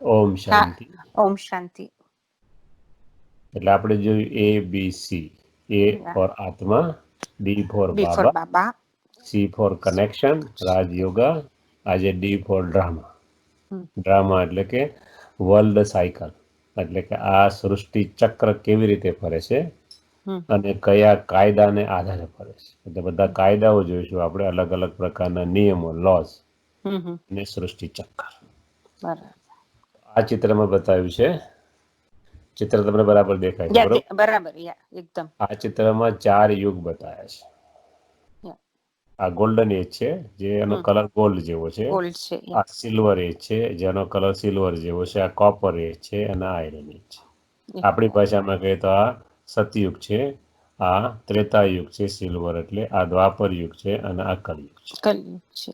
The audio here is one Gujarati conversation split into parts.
ઓમ હા, શાંતિ. ઓમ શાંતિ. એટલે આપણે જોયું ABC. A ફોર આત્મા, B ફોર બી ફોર બાબા, બાબા. C ફોર કનેક્શન, રાજયોગા, આજે D ફોર ડ્રામા. હમ, ડ્રામા એટલે કે વર્લ્ડ સાયકલ, એટલે કે આ સૃષ્ટિ ચક્ર કેવી રીતે ફરે છે હમ, અને કયા કાયદાને આધારે ફરે છે. એટલે બધા કાયદાઓ જોઈશું આપણે, અલગ અલગ પ્રકારના નિયમો, લોઝ હમ. અને સૃષ્ટિ ચક્ર. બરાબર. આ ચિત્રમાં બતાવ્યું છે. ચિત્ર તમને બરાબર દેખાય છે, બરોબર? બરાબર, એકદમ. આ ચિત્રમાં 4 યુગ બતાવ્યા છે. યા, આ ગોલ્ડન એજ છે, જે એનો હમ, કલર ગોલ્ડ જેવો છે. ગોલ્ડ છે. આ સિલ્વર એજ છે, જેનો કલર સિલ્વર જેવો છે. આ કોપર એજ છે અને આ આયરન એજ છે. આપણી ભાષામાં કહીએ તો આ સતયુગ છે, આ ત્રેતાયુગ છે સિલ્વર, એટલે આ દ્વાપર યુગ છે અને આ કલયુગ છે. કલયુગ છે.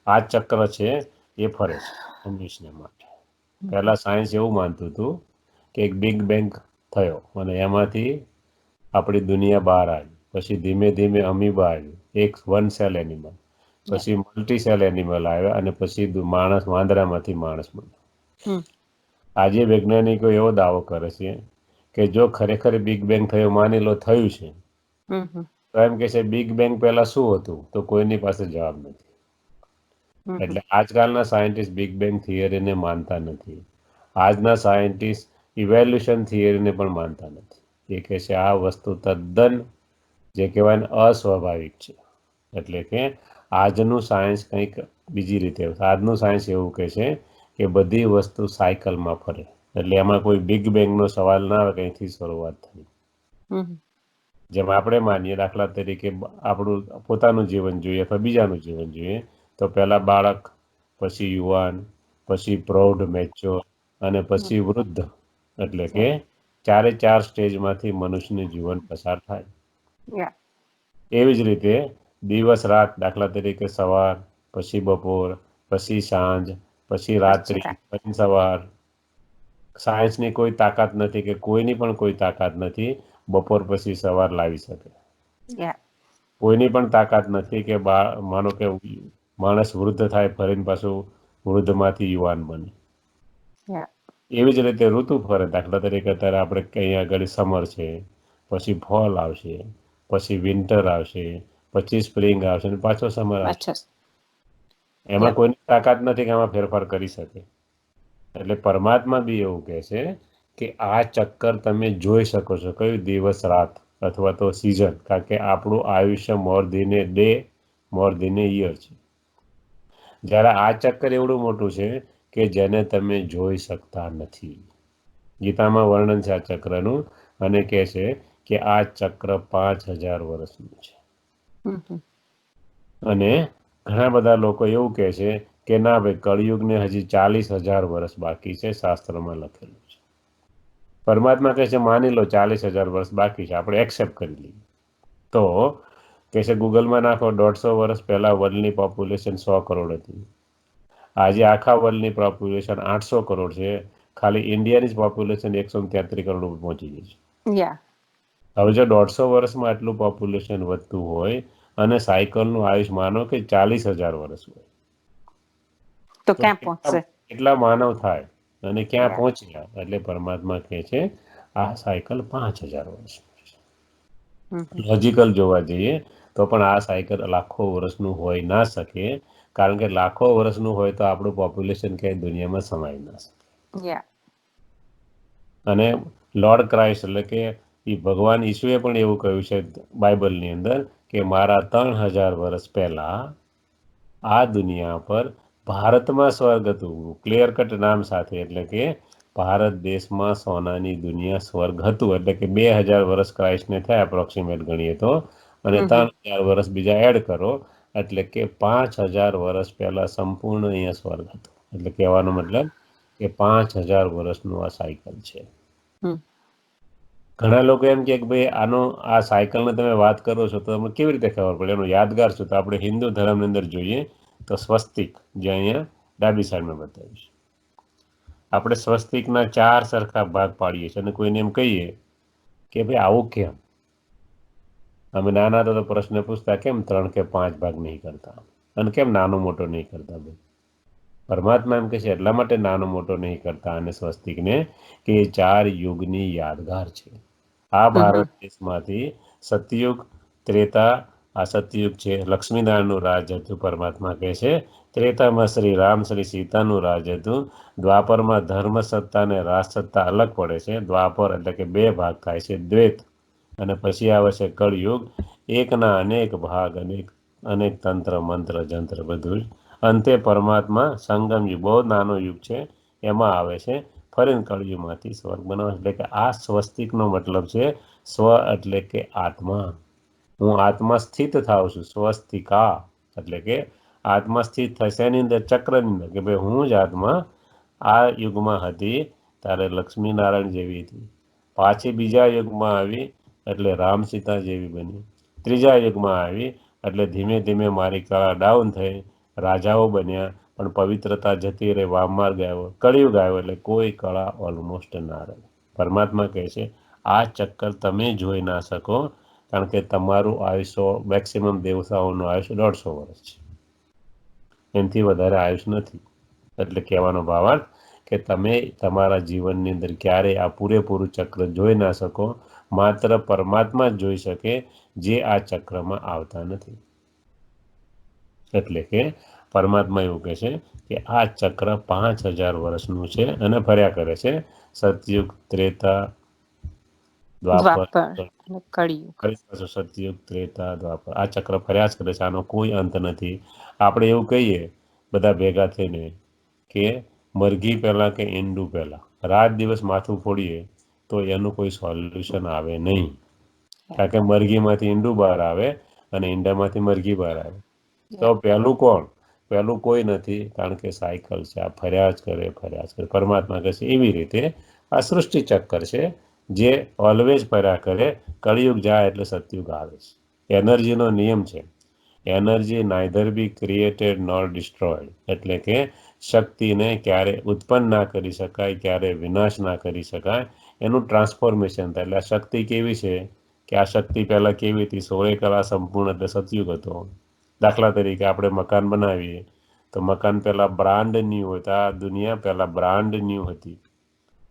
આ ચક્ર છે એ ફરે છે હંમેશને માટે. પહેલા સાયન્સ એવું માનતું હતું કે એક બિગ બેંગ થયો અને એમાંથી આપણી દુનિયા બહાર આવી. પછી ધીમે ધીમે અમીબા આવ્યું, એક વન સેલ એનિમલ. પછી મલ્ટી સેલ એનિમલ આવ્યા અને પછી માણસ, વાંદરામાંથી માણસ બન્યો. હમ, આજે વૈજ્ઞાનિકો એવો દાવો કરે છે કે જો ખરેખર બિગ બેંગ થયો, માની લો થયું છે, હમ, તો એમ કે છે બિગ બેંગ પહેલા શું હતું, તો કોઈની પાસે જવાબ નથી. એટલે આજકાલના સાયન્ટિસ્ટ બિગ બેંગ થિયરીને માનતા નથી. આજના સાયન્ટિસ્ટ ઇવેલ્યુશન થિયરીને પણ માનતા નથી. એ કહે છે આ વસ્તુ તદ્દન, જે કહેવાય ને, અસ્વાભાવિક છે. એટલે કે આજનું સાયન્સ કંઈક બીજી રીતે, આજનું સાયન્સ એવું કહે છે કે બધી વસ્તુ સાયકલમાં ફરે. એટલે એમાં કોઈ બિગ બેંગનો સવાલ ના આવે, કંઈથી શરૂઆત થઈ. હમ, જેમ આપણે માનીએ, દાખલા તરીકે આપણું પોતાનું જીવન જોઈએ અથવા બીજાનું જીવન જોઈએ, તો પહેલાં બાળક, પછી યુવાન, પછી પ્રૌઢ મેચ્યોર અને પછી વૃદ્ધ. એટલે કે ચારે 4 સ્ટેજમાંથી મનુષ્યનું જીવન પસાર થાય. યા, એવી જ રીતે દિવસ રાત, દાખલા તરીકે સવાર, પછી બપોર, પછી સાંજ, પછી રાત્રિ, પછી સવાર. સાયન્સની કોઈ તાકાત નથી, કે કોઈની પણ કોઈ તાકાત નથી બપોર પછી સવાર લાવી શકે. યા, કોઈની પણ તાકાત નથી કે માનો કે માણસ વૃદ્ધ થાય, ફરીને પાછું વૃદ્ધમાંથી યુવાન બને. યા, એવી જ રીતે ઋતુ ફરે. દાખલા તરીકે અત્યારે આપણે અહીંયા આગળ સમર છે, પછી ફોલ આવશે, પછી વિન્ટર આવશે, પછી સ્પ્રિંગ આવશે અને પાછો સમર આવશે. પાછો. એમાં કોઈની તાકાત નથી કે આમાં ફેરફાર કરી શકે. એટલે પરમાત્મા બી એવું કહે છે કે આ ચક્કર તમે જોઈ શકો છો, કયું? દિવસ રાત અથવા તો સિઝન. કારણ કે આપણું આયુષ્ય મોર ધેન એ ડે, મોર ધેન એ યર છે. જ્યારે આ ચક્કર એવડું મોટું છે કે જેને તમે જોઈ શકતા નથી. ગીતામાં વર્ણન છે આ ચક્રનું, અને કહે છે કે આ ચક્ર 5000 વર્ષનું છે. અને ઘણા બધા લોકો એવું કહે છે કે ના ભાઈ, કળિયુગને હજી 40,000 વર્ષ બાકી છે, શાસ્ત્રમાં લખેલું છે. પરમાત્મા કહે છે માની લો 40,000 વર્ષ બાકી છે, આપણે એક્સેપ્ટ કરી લઈએ. તો કહે છે ગૂગલમાં નાખો, 150 વર્ષ પહેલાં વર્લ્ડની પોપ્યુલેશન 100 કરોડ હતી. આજે આખા વર્લ્ડની પોપ્યુલેશન 800 કરોડ છે. ખાલી ઇન્ડિયાની જ પોપ્યુલેશન 133 કરોડ ઉપર પહોંચી ગઈ છે. યા, હવે જો 150 વર્ષમાં આટલું પોપ્યુલેશન વધતું હોય અને સાયકલનું આયુષ માનો કે 40,000 વર્ષ હોય, તો તો ક્યાં પહોંચશે? કેટલા માનવ થાય અને ક્યાં પહોંચ્યા? એટલે પરમાત્મા કહે છે આ સાયકલ 5000 વર્ષ. લોજિકલ જોવા જઈએ તો પણ આ સાયકલ લાખો વર્ષનું હોઈ ના શકે, કારણ કે લાખો વર્ષનું હોય તો આપણું પોપ્યુલેશન ક્યાંય દુનિયામાં સમાઈ ના શકે. યા, અને લોર્ડ ક્રાઇસ્ટ, એટલે કે ભગવાન ઈસુએ પણ એવું કહ્યું છે બાઇબલની અંદર કે મારા 3000 વર્ષ પહેલાં આ દુનિયા પર ભારતમાં સ્વર્ગ હતું, ક્લિયર કટ નામ સાથે. એટલે કે ભારત દેશમાં સોનાની દુનિયા સ્વર્ગ હતું. એટલે કે 2000 વર્ષ ક્રાઇસ્ટને થયા એપ્રોક્સિમેટ ગણીએ તો, અને 3000 વર્ષ બીજા એડ કરો, એટલે કે 5000 વર્ષ પહેલાં સંપૂર્ણ અહીંયા સ્વર્ગ હતું. એટલે કહેવાનો મતલબ કે 5000 વર્ષનું આ સાયકલ છે. ઘણા લોકો એમ કે ભાઈ આ સાયકલને તમે વાત કરો છો તો તમને કેવી રીતે ખબર પડે? એનું યાદગાર શું? તો આપણે હિન્દુ ધર્મની અંદર જોઈએ તો સ્વસ્તિક, જે અહીંયા ડાબી સાઈડમાં બતાવ્યું છે. આપણે સ્વસ્તિકના 4 સરખા ભાગ પાડીએ છીએ અને કોઈને એમ કહીએ કે ભાઈ આવું કેમ? અમે નાના હતા તો પ્રશ્ન પૂછતા, કેમ 3 કે 5 ભાગ નહીં કરતા? અને કેમ નાનો મોટો નહીં કરતા? ભાઈ, પરમાત્મા એમ કહે છે એટલા માટે નાનો મોટો નહીં કરતા અને સ્વસ્તિકને કે એ 4 યુગની યાદગાર છે. આ ભારત દેશમાંથી સતયુગ, ત્રેતા, આ સતયુગ છે લક્ષ્મીનારાયણનું રાજ હતું. પરમાત્મા કહે છે ત્રેતામાં શ્રી રામ શ્રી સીતાનું રાજ હતું. દ્વાપરમાં ધર્મ સત્તા અને રાજસત્તા અલગ પડે છે. દ્વાપર એટલે કે 2 ભાગ થાય છે, દ્વૈત, અને પછી આવે છે કળયુગ, એકના અનેક ભાગ, અનેક તંત્ર મંત્ર જંત્ર બધું જ. અંતે પરમાત્મા સંગમ યુગ, બહુ નાનો યુગ છે, એમાં આવે છે. ફરીને કળયુગમાંથી સ્વર્ગ બનાવે. એટલે કે આ સ્વસ્તિકનો મતલબ છે સ્વ એટલે કે આત્મા. હું આત્મા સ્થિત થાઉં છું. સ્વસ્તિકા એટલે કે આત્મા સ્થિત થશે એની અંદર, ચક્રની અંદર, કે ભાઈ હું જ આત્મા આ યુગમાં હતી ત્યારે લક્ષ્મીનારાયણ જેવી હતી, પાછી બીજા યુગમાં આવી એટલે રામ સીતા જેવી બની, ત્રીજા યુગમાં આવી એટલે ધીમે ધીમે મારી કળા ડાઉન થઈ, રાજાઓ બન્યા, પણ પવિત્રતા જતી રહી, વામમાર્ગ આવ્યો, કળિયુગ આવ્યો એટલે કોઈ કળા ઓલમોસ્ટ ના રહે. પરમાત્મા કહે છે આ ચક્કર તમે જોઈ ના શકો, કારણ કે તમારું આયુષ્ય મેક્સિમમ દેવતાઓનું આયુષ્ય 150 વર્ષ છે, એનાથી વધારે આયુષ્ય નથી. એટલે કહેવાનો ભાવાર્થ કે તમે તમારા જીવનની અંદર ક્યારેય આ પૂરેપૂરું ચક્ર જોઈ ના શકો. માત્ર પરમાત્મા જ જોઈ શકે, જે આ ચક્રમાં આવતા નથી. એટલે કે પરમાત્મા એવું કહે છે કે આ ચક્ર 5000 વર્ષનું છે અને ફર્યા કરે છે. સતયુગ, ત્રેતા, દ્વાપર, અને કળિયુગ. ફરી પાછું સતયુગ, ત્રેતા, દ્વાપર, આ ચક્ર ફર્યા જ કરે છે. આનો કોઈ અંત નથી. આપણે એવું કહીએ બધા ભેગા થઈને કે મરઘી પહેલાં કે ઈંડું પહેલાં, રાત દિવસ માથું ફોડીએ તો એનું કોઈ સોલ્યુશન આવે નહીં, કારણ કે મરઘીમાંથી ઈંડું બહાર આવે અને ઈંડામાંથી મરઘી બહાર આવે. તો પહેલું કોણ? પહેલું કોઈ નથી, કારણ કે સાયકલ છે, આ ફર્યા જ કરે, ફર્યા જ કરે. પરમાત્મા કહે છે એવી રીતે આ સૃષ્ટિ ચક્કર છે જે ઓલવેઝ ફર્યા કરે. કળિયુગ જાય એટલે સતયુગ આવે છે. એનર્જીનો નિયમ છે. એનર્જી નાઇધર બી ક્રિએટેડ નોર ડિસ્ટ્રોયડ, એટલે કે શક્તિને ક્યારે ઉત્પન્ન ના કરી શકાય, ક્યારે વિનાશ ના કરી શકાય. એનું ટ્રાન્સફોર્મેશન થાય. એટલે આ શક્તિ કેવી છે કે આ શક્તિ પહેલાં કેવી હતી? 16 કલા સંપૂર્ણ એટલે સતયુગ હતો. દાખલા તરીકે આપણે મકાન બનાવીએ તો મકાન પહેલાં બ્રાન્ડ ન્યૂ હોય, તો આ દુનિયા પહેલાં બ્રાન્ડ ન્યૂ હતી,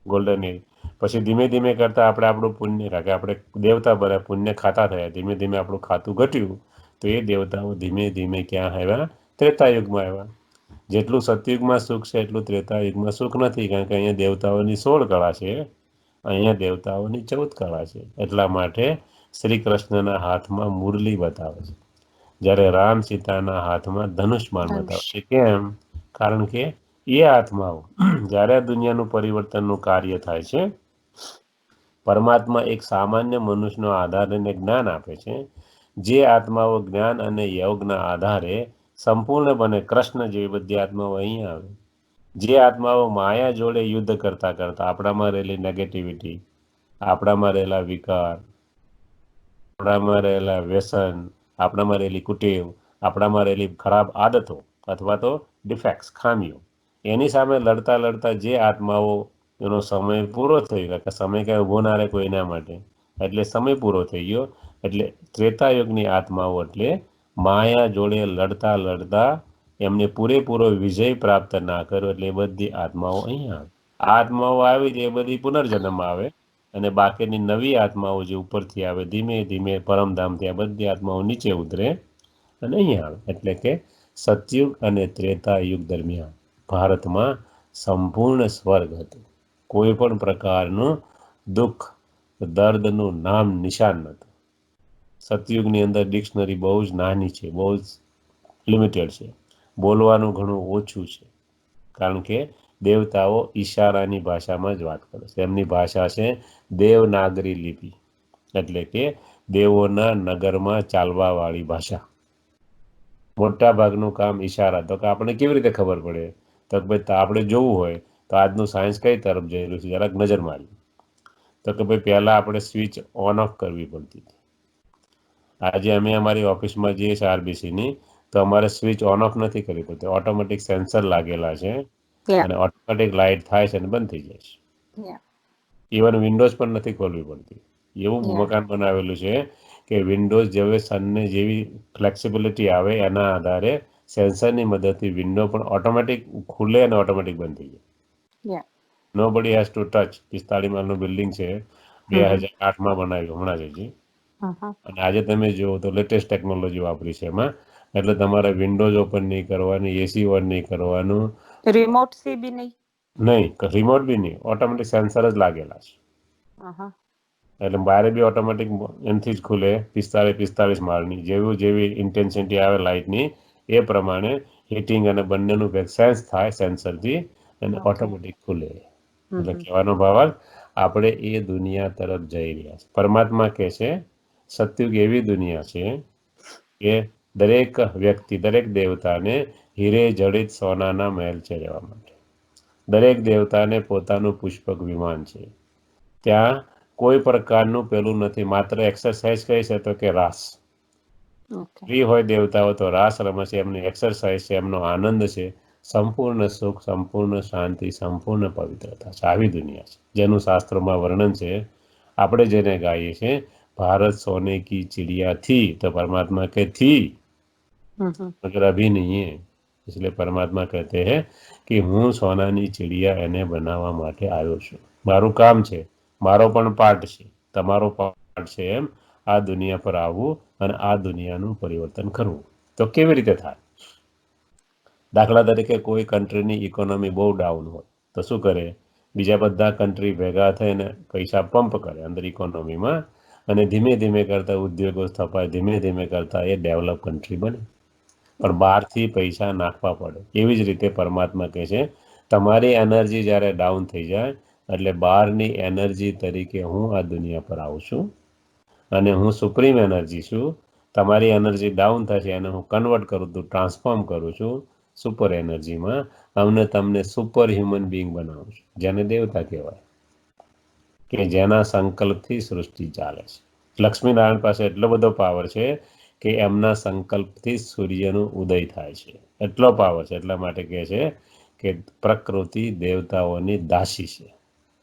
ગોલ્ડન એજ. પછી ધીમે ધીમે કરતાં આપણે આપણું પુણ્ય, કારણ કે આપણે દેવતા બન્યા, પુણ્ય ખાતા થયા, ધીમે ધીમે આપણું ખાતું ઘટ્યું, તો એ દેવતાઓ ધીમે ધીમે ક્યાં આવ્યા? ત્રેતાયુગમાં આવ્યા. જેટલું સતયુગમાં સુખ છે એટલું ત્રેતાયુગમાં સુખ નથી, કારણ કે અહીંયા દેવતાઓની 16 કળા છે, અહીંયા દેવતાઓની 14 કળા છે. એટલા માટે શ્રી કૃષ્ણના હાથમાં મુરલી બતાવે છે, જ્યારે રામ સીતાના હાથમાં ધનુષ્માન બતાવે છે. કેમ? કારણ કે એ આત્માઓ જ્યારે આ દુનિયાનું પરિવર્તનનું કાર્ય થાય છે, પરમાત્મા એક સામાન્ય મનુષ્યનો આધાર અને જ્ઞાન આપે છે. જે આત્માઓ જ્ઞાન અને યોગના આધારે સંપૂર્ણપણે કૃષ્ણ જેવી બધી આત્માઓ અહીં આવે. જે આત્માઓ માયા જોડે યુદ્ધ કરતા કરતા આપણામાં રહેલી નેગેટિવિટી, આપણામાં રહેલા વિકાર, આપણામાં રહેલા વ્યસન, આપણામાં રહેલી કુટેવ, આપણામાં રહેલી ખરાબ આદતો અથવા તો ડિફેક્ટ્સ, ખામીઓ, એની સામે લડતા લડતા જે આત્માઓ એનો સમય પૂરો થઈ ગયો, કે સમય કાંઈ ઊભો ના રહે કોઈના માટે, એટલે સમય પૂરો થઈ ગયો. એટલે ત્રેતાયુગની આત્માઓ એટલે માયા જોડે લડતા લડતા એમને પૂરેપૂરો વિજય પ્રાપ્ત ના કર્યો, એટલે એ બધી આત્માઓ અહીંયા આવે. આ આત્માઓ આવી એ બધી પુનર્જન્મ આવે, અને બાકીની નવી આત્માઓ જે ઉપરથી આવે ધીમે ધીમે પરમધામથી આ બધી આત્માઓ નીચે ઉતરે અને અહીંયા આવે. એટલે કે સતયુગ અને ત્રેતા યુગ દરમિયાન ભારતમાં સંપૂર્ણ સ્વર્ગ હતું. કોઈ પણ પ્રકારનું દુઃખ, દર્દનું નામ નિશાન નહોતું. સતયુગની અંદર ડિક્શનરી બહુ જ નાની છે, બહુ જ લિમિટેડ છે, બોલવાનું ઘણું ઓછું છે, કારણ કે દેવતાઓ ઈશારાની ભાષામાં જ વાત કરે છે. એમની ભાષા છે દેવનાગરી લિપિ, એટલે કે દેવોના નગરમાં ચાલવાવાળી ભાષા. મોટા ભાગનું કામ ઈશારા. તો કે આપણે કેવી રીતે ખબર પડે? તો કે ભાઈ આપણે જોવું હોય તો આજનું સાયન્સ કઈ તરફ જઈ રહ્યું છે જરાક નજર મારી. તો કે ભાઈ પહેલાં આપણે સ્વિચ ઓન ઓફ કરવી પડતી હતી. આજે અમે અમારી ઓફિસમાં જઈએ છીએ આરબીસીની, તો અમારે સ્વિચ ઓન ઓફ નથી કરવી પડતી, ઓટોમેટિક સેન્સર લાગેલા છે અને ઓટોમેટિક લાઇટ થાય છે અને બંધ થઈ જાય છે. ઇવન વિન્ડોઝ પણ નથી ખોલવી પડતી. એવું મકાન બનાવેલું છે કે વિન્ડોઝ જેવી સનને જેવી ફ્લેક્સિબિલિટી આવે એના આધારે સેન્સરની મદદથી વિન્ડો પણ ઓટોમેટિક ખુલે અને ઓટોમેટિક બંધ થઈ જાય. Yeah. Nobody has two touch. 45 માળનું બિલ્ડિંગ છે, 2008માં બનાવ્યું હમણાં જ હજી. Uh-huh. અને આજે તમે જુઓ તો લેટેસ્ટ ટેકનોલોજી વાપરી છે એમાં. એટલે તમારે વિન્ડોઝ ઓપન નહીં કરવાની, એસી ઓન નહીં કરવાનું, रिमोट से भी नहीं. નહીં રિમોટ બી નહીં, ઓટોમેટિક સેન્સર જ લાગેલા છે. Uh-huh. એટલે બારે બી ઓટોમેટિક એનથી જ ખુલે. 45 માળની જેવી ઇન્ટેન્સિટી આવે લાઇટની એ પ્રમાણે હીટિંગ અને બંનેનું સેન્સ થાય સેન્સરથી અને Okay. ઓટોમેટિક ખુલે. એટલે Mhm. કહેવાનો ભાવાર્થ આપણે એ દુનિયા તરફ જઈ રહ્યા છે. પરમાત્મા કહે છે સતયુગ એવી દુનિયા છે કે દરેક વ્યક્તિ, દરેક દેવતાને હીરે જડિત સોનાના મહેલ છે રહેવા માટે. દરેક દેવતાને પોતાનું પુષ્પક વિમાન છે. ત્યાં કોઈ પ્રકારનું પેલું નથી, માત્ર એક્સરસાઇઝ કહી છે તો કે રાસ. Okay. ફ્રી હોય દેવતાઓ તો રાસ રમે છે, એમની એક્સરસાઇઝ છે, એમનો આનંદ છે, સંપૂર્ણ સુખ, સંપૂર્ણ શાંતિ, સંપૂર્ણ પવિત્રતા છે. આવી દુનિયા છે જેનું શાસ્ત્રોમાં વર્ણન છે. આપણે જેને ગાઈએ છીએ ભારત સોને કી ચિડિયા થી, તો પરમાत्मा के थी Mhm. मगर अभी नहीं है. इसलिए परमात्मा कहते हैं કે હું સોનાની ચિડિયા એને બનાવવા માટે આવ્યો છું. મારું કામ છે, મારો પણ પાર્ટ છે, તમારો પાર્ટ છે, એમ આ દુનિયા પર આવવું અને આ દુનિયાનું પરિવર્તન કરવું. તો કેવી રીતે થાય? દાખલા તરીકે કોઈ કન્ટ્રીની ઇકોનોમી બહુ ડાઉન હોય તો શું કરે? બીજા બધા કન્ટ્રી ભેગા થઈને પૈસા પંપ કરે અંદર ઇકોનોમીમાં અને ધીમે ધીમે કરતા ઉદ્યોગો સ્થપાય, ધીમે ધીમે કરતા એ ડેવલપ કન્ટ્રી બને. પણ બહારથી પૈસા નાખવા પડે. એવી જ રીતે પરમાત્મા કહે છે તમારી એનર્જી જ્યારે ડાઉન થઈ જાય એટલે બહારની એનર્જી તરીકે હું આ દુનિયા પર આવું છું અને હું સુપ્રીમ એનર્જી છું. તમારી એનર્જી ડાઉન થશે અને હું કન્વર્ટ કરું છું, ટ્રાન્સફોર્મ કરું છું સુપર એનર્જીમાં. અમને તમને સુપર હ્યુમન બિંગ બનાવું છું, જેને દેવતા કહેવાય, કે જેના સંકલ્પથી સૃષ્ટિ ચાલે છે. લક્ષ્મીનારાયણ પાસે એટલો બધો પાવર છે કે એમના સંકલ્પથી સૂર્યનું ઉદય થાય છે. એટલો પાવર છે. એટલા માટે કહે છે કે પ્રકૃતિ દેવતાઓની દાસી છે.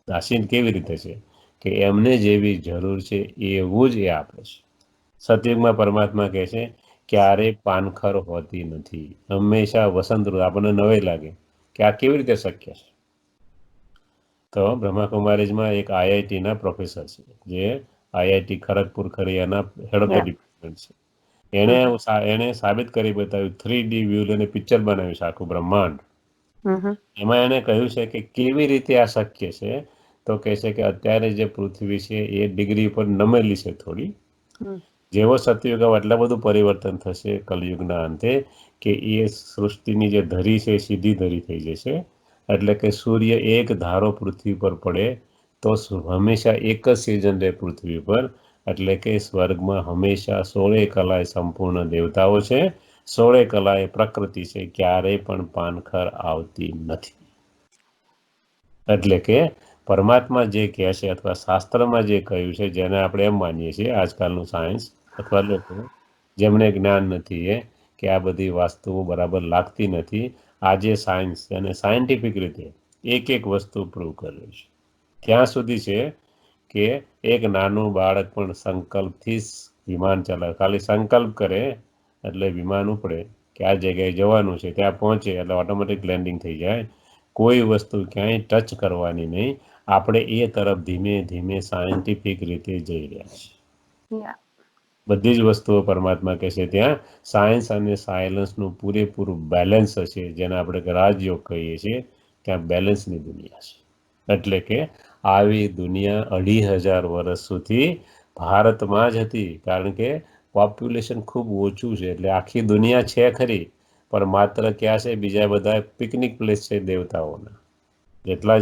દાસી કેવી રીતે છે? કે એમને જેવી જરૂર છે એવું જ એ આપે છે. સતયુગમાં પરમાત્મા કહે છે ક્યારેય પાનખર હોતી નથી, હંમેશા વસંત ઋતુ. આપણને નવાઈ લાગે કે આ કેવી રીતે શક્ય છે? તો બ્રહ્માકુમારીઝમાં એક આઈઆઈટીના પ્રોફેસર છે, જે આઈઆઈટી ખરગપુર ખરિયાના head of the Yeah. Department છે. એણે સાબિત કરી બતાવ્યું, 3D વ્યૂ લઈને પિક્ચર બનાવ્યું છે આખું બ્રહ્માંડ. Mhm. એમાં એણે કહ્યું છે કે કેવી રીતે આ શક્ય છે? તો કહે છે કે અત્યારે જે પૃથ્વી છે એ ડિગ્રી પર નમેલી છે થોડી. Mm. જેવો સતયુગ આવે એટલા બધું પરિવર્તન થશે કલયુગના અંતે કે એ સૃષ્ટિની જે ધરી છે એ સીધી ધરી થઈ જશે. એટલે કે સૂર્ય એક ધારો પૃથ્વી પર પડે તો હંમેશા એક જ સિઝન રહે પૃથ્વી પર. એટલે કે સ્વર્ગમાં હંમેશા 16 કલાએ સંપૂર્ણ દેવતાઓ છે, 16 કલાએ પ્રકૃતિ છે, ક્યારેય પણ પાનખર આવતી નથી. એટલે કે પરમાત્મા જે કહે છે અથવા શાસ્ત્રમાં જે કહ્યું છે, જેને આપણે એમ માનીએ છીએ આજકાલનું સાયન્સ અથવા લોકો જેમને જ્ઞાન નથી એ કે આ બધી વાસ્તુઓ બરાબર લાગતી નથી, આજે સાયન્સ અને સાયન્ટિફિક રીતે એક એક વસ્તુ પ્રૂવ કર્યું છે. ત્યાં સુધી છે કે એક નાનું બાળક પણ સંકલ્પથી જ વિમાન ચલાવે. ખાલી સંકલ્પ કરે એટલે વિમાન ઉપડે કે આ જગ્યાએ જવાનું છે, ત્યાં પહોંચે એટલે ઓટોમેટિક લેન્ડિંગ થઈ જાય. કોઈ વસ્તુ ક્યાંય ટચ કરવાની નહીં. આપણે એ તરફ ધીમે ધીમે સાયન્ટિફિક રીતે જઈ રહ્યા છીએ. Yeah. બધી જ વસ્તુઓ પરમાત્મા કહે છે ત્યાં સાયન્સ અને સાયલન્સનું પૂરેપૂરું બેલેન્સ હશે, જેને આપણે રાજયોગ કહીએ છીએ. ત્યાં બેલેન્સની દુનિયા છે. એટલે કે આવી દુનિયા 2500 વર્ષ સુધી ભારતમાં જ હતી, કારણ કે પોપ્યુલેશન ખૂબ ઓછું છે. એટલે આખી દુનિયા છે ખરી, પણ માત્ર ક્યાં છે? બીજા બધા પિકનિક પ્લેસ છે દેવતાઓના.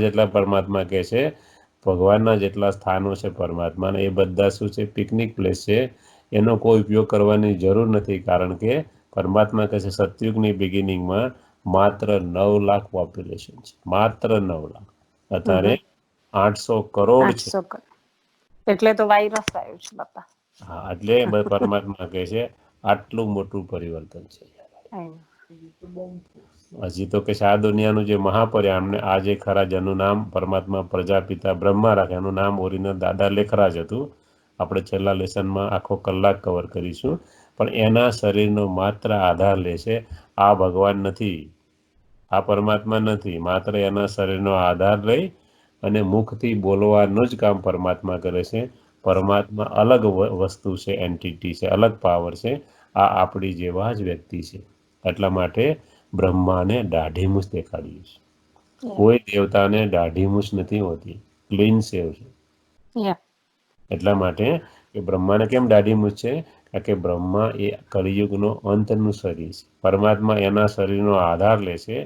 જેટલા પરમાત્મા કહે છે ભગવાનના જેટલા સ્થાનો છે પરમાત્માના, એ બધા શું છે? પિકનિક પ્લેસ છે. એનો કોઈ ઉપયોગ કરવાની જરૂર નથી, કારણ કે પરમાત્મા કહે છે સતયુગની બિગિનિંગમાં માત્ર 9 લાખ પોપ્યુલેશન છે, માત્ર 9 લાખ. અત્યારે 800 કરોડ છે. 800 કરોડ. એટલે તો વાયરસ આવ્યો છે બાપા. હા, એટલે પરમાત્મા કહે છે આટલું મોટું પરિવર્તન છે. I know. હજી તો કે આ દુનિયાનું જે મહાપર્યામને આ જે ખરા જેનું નામ પરમાત્મા પ્રજાપિતા બ્રહ્મા રાખે, એનું નામ ઓરિજિનલ દાદા લેખરાજ હતું. આપણે છેલ્લા લેસનમાં આખો કલાક કવર કરીશું. પણ એના શરીરનો માત્ર આધાર લે છે. આ ભગવાન નથી, આ પરમાત્મા નથી. માત્ર એના શરીરનો આધાર લઈ અને મુખથી બોલવાનું જ કામ પરમાત્મા કરે છે. પરમાત્મા અલગ વસ્તુ છે, એન્ટિટી છે, અલગ પાવર છે. આ આપણી જેવા જ વ્યક્તિ છે. એટલા માટે બ્રહ્માને દાઢી મૂછ દેખાડી છે. કોઈ દેવતાને દાઢી મૂછ નથી હોતી, ક્લીન શેવ છે. એટલા માટે કે બ્રહ્માને કેમ દાઢી મૂછ છે? કારણ કે બ્રહ્મા એ કળિયુગનો અંતનું શરીર છે. પરમાત્મા એના શરીરનો આધાર લે છે.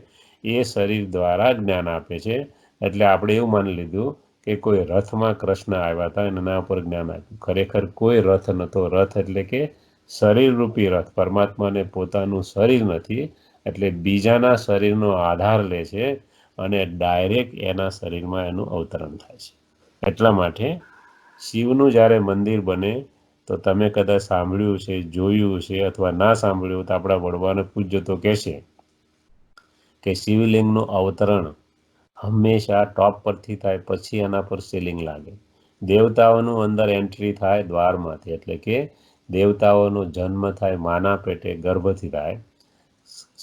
એ શરીર દ્વારા જ્ઞાન આપે છે. એટલે આપણે એવું માની લીધું કે કોઈ રથમાં કૃષ્ણ આવ્યા હતા અને એના ઉપર જ્ઞાન આપ્યું. ખરેખર કોઈ રથ નહોતો. રથ એટલે કે શરીર રૂપી રથ. પરમાત્માને પોતાનું શરીર નથી, એટલે બીજાના શરીરનો આધાર લે છે અને ડાયરેક્ટ એના શરીરમાં એનું અવતરણ થાય છે. એટલા માટે શિવનું જ્યારે મંદિર બને તો તમે કદાચ સાંભળ્યું છે, જોયું છે, અથવા ના સાંભળ્યું તો આપણા વડવાને પૂજ્ય તો કહેશે કે શિવલિંગનું અવતરણ હંમેશા ટોપ પરથી થાય, પછી એના પર સીલિંગ લાગે. દેવતાઓનું અંદર એન્ટ્રી થાય દ્વારમાંથી, એટલે કે દેવતાઓનો જન્મ થાય માના પેટે, ગર્ભથી થાય.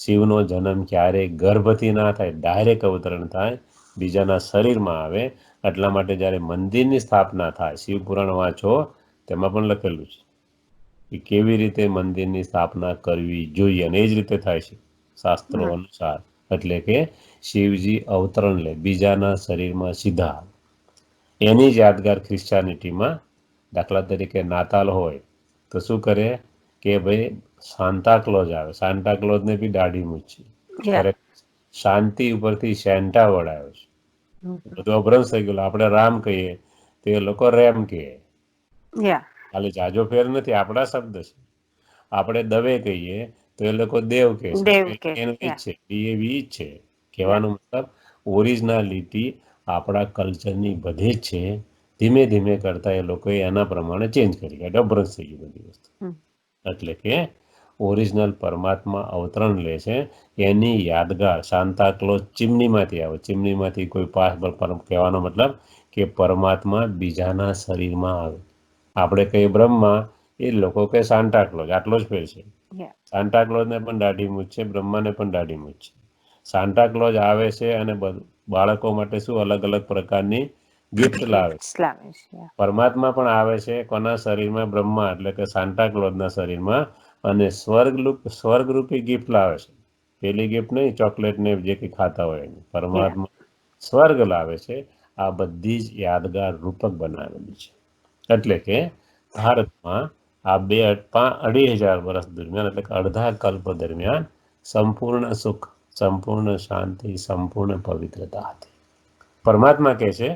શિવનો જન્મ ક્યારેય ગર્ભથી ના થાય, ડાયરેક્ટ અવતરણ થાય, બીજાના શરીરમાં આવે. એટલા માટે જ્યારે મંદિરની સ્થાપના થાય, શિવપુરાણ વાંચો, તેમાં પણ લખેલું છે કે કેવી રીતે મંદિરની સ્થાપના કરવી જોઈએ, અને એ જ રીતે થાય છે શાસ્ત્રો અનુસાર. એટલે કે શિવજી અવતરણ લે, બીજાના શરીરમાં સીધા. એની જ યાદગાર ખ્રિશ્ચાનિટીમાં, દાખલા તરીકે નાતાલ હોય તો શું કરે કે ભાઈ સાન્તાક્લોઝ આવે. સાન્તાક્લોઝને બી દાઢી મૂછ છે. શાંતિ ઉપરથી સેન્ટા વર્ડ આવ્યો છે. બધું અભ્રંશ થઈ ગયેલું. આપણે રામ કહીએ તો એ લોકો રેમ કહે. ખાલી જાજો ફેર નથી, આપણા શબ્દ છે. આપણે દવે કહીએ તો એ લોકો દેવ કહે છે. એનું ઈ જ છે, ડીએવી જ છે. કહેવાનો મતલબ ઓરિજિનાલિટી આપણા કલ્ચરની બધે જ છે. ધીમે ધીમે કરતા એ લોકોએ એના પ્રમાણે ચેન્જ કરી ગયા. અભ્રંશ થઈ ગઈ બધી વસ્તુ. એટલે કે ઓરિજિનલ પરમાત્મા અવતરણ લે છે. એની યાદગાર સાન્તાક્લોઝ ચીમનીમાંથી આવે. ચીમનીમાંથી કોઈ પાસ કહેવાનો મતલબ કે પરમાત્મા બીજાના શરીરમાં આવે. આપણે કહીએ બ્રહ્મા, એ લોકો કહે સાન્ટાક્લોઝ. આટલો જ ફેર છે. સાન્ટાક્લોઝને પણ દાઢી મૂછ છે, બ્રહ્માને પણ દાઢી મૂછ છે. સાન્ટાક્લોઝ આવે છે અને બાળકો માટે શું અલગ અલગ પ્રકારની ગિફ્ટ લાવે. પરમાત્મા પણ આવે છે કોના શરીરમાં? બ્રહ્મા, એટલે કે સાન્ટાક્લોઝના શરીરમાં, અને સ્વર્ગરૂપી ગિફ્ટ લાવે છે. પેલી ગિફ્ટ નહીં ચોકલેટ ને જે કંઈ ખાતા હોય, પરમાત્મા સ્વર્ગ લાવે છે. આ બધી જ યાદગાર રૂપક બનાવેલી છે. એટલે કે ભારતમાં આ 2,500 વર્ષ દરમિયાન, એટલે કે અડધા કલ્પ દરમિયાન સંપૂર્ણ સુખ, સંપૂર્ણ શાંતિ, સંપૂર્ણ પવિત્રતા હતી. પરમાત્મા કહે છે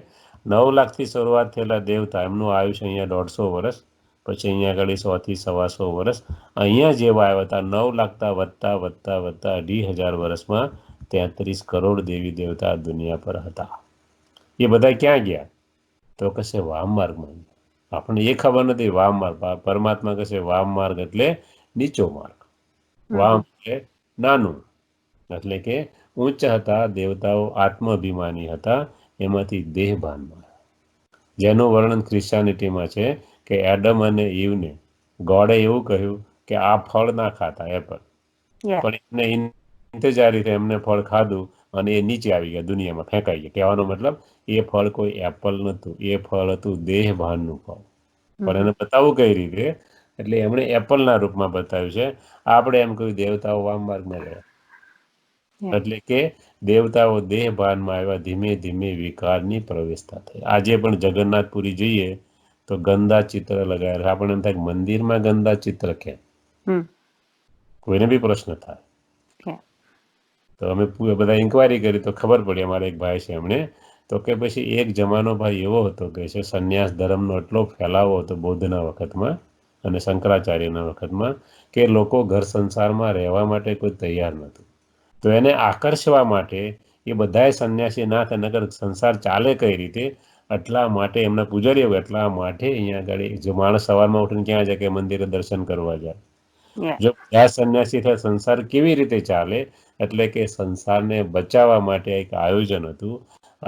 9 લાખથી શરૂઆત થયેલા દેવતા, એમનું આયુષ્ય અહીંયા 150 વર્ષ, પછી અહીંયા આગળ 100 થી 125 વર્ષ. અહીંયા જેવા આવ્યા હતા 9 લાખતા વધતા વધતા વધતા 2,500 વર્ષમાં 33 કરોડ દેવી દેવતા દુનિયા પર હતા. એ બધા ક્યાં ગયા? તો કશે વામ માર્ગમાં. આપણને એ ખબર નથી વામ માર્ગ. પરમાત્મા કશે વામ માર્ગ એટલે નીચો માર્ગ. વામ એટલે નાનું, એટલે કે ઉચ્ચ હતા દેવતાઓ, આત્માભિમાની હતા, એમાંથી દેહભાનમાં. જેનું વર્ણન ક્રિશ્ચિયાનિટીમાં છે કે એડમ અને ઈવને ગોડે એવું કહ્યું કે આ ફળ ના ખાતા, એપલ. પણ એમને ઇંતજારી એમને ફળ ખાધું અને એ નીચે આવી ગયા, દુનિયામાં ફેંકાઈ ગયા. કહેવાનો મતલબ એ ફળ કોઈ એપલ નહોતું, એ ફળ હતું દેહભાનનું ફળ. પણ એને બતાવવું કઈ રીતે? એટલે એમણે એપલના રૂપમાં બતાવ્યું છે. આપણે એમ કહ્યું દેવતાઓ વામ માર્ગમાં ગયા. એટલે કે દેવતાઓ દેહભાનમાં આવ્યા, ધીમે ધીમે વિકારની પ્રવેશતા થઈ. આજે પણ જગન્નાથપુરી જઈએ તો ગંદા ચિત્ર લગાવેલા. આપણે એમ થાય મંદિરમાં ગંદા ચિત્ર કેમ? કોઈને બી પ્રશ્ન થાય. તો અમે બધા ઇન્કવાયરી કરી તો ખબર પડી. અમારા એક ભાઈ છે એમણે તો કે પછી એક જમાનો ભાઈ એવો હતો કે છે સંન્યાસ ધર્મનો એટલો ફેલાવો હતો બૌદ્ધના વખતમાં અને શંકરાચાર્યના વખતમાં કે લોકો ઘર સંસારમાં રહેવા માટે કોઈ તૈયાર નહોતું. તો એને આકર્ષવા માટે એ બધાએ સંન્યાસી ના થાય, નગર સંસાર ચાલે કઈ રીતે? એટલા માટે એમના પૂજારીઓ, એટલા માટે અહીંયા આગળ જો માણસ સવારમાં ઉઠીને ક્યાં જાય કે મંદિરે દર્શન કરવા જાય. જો બધા સંન્યાસી થાય સંસાર કેવી રીતે ચાલે? એટલે કે સંસારને બચાવવા માટે એક આયોજન હતું.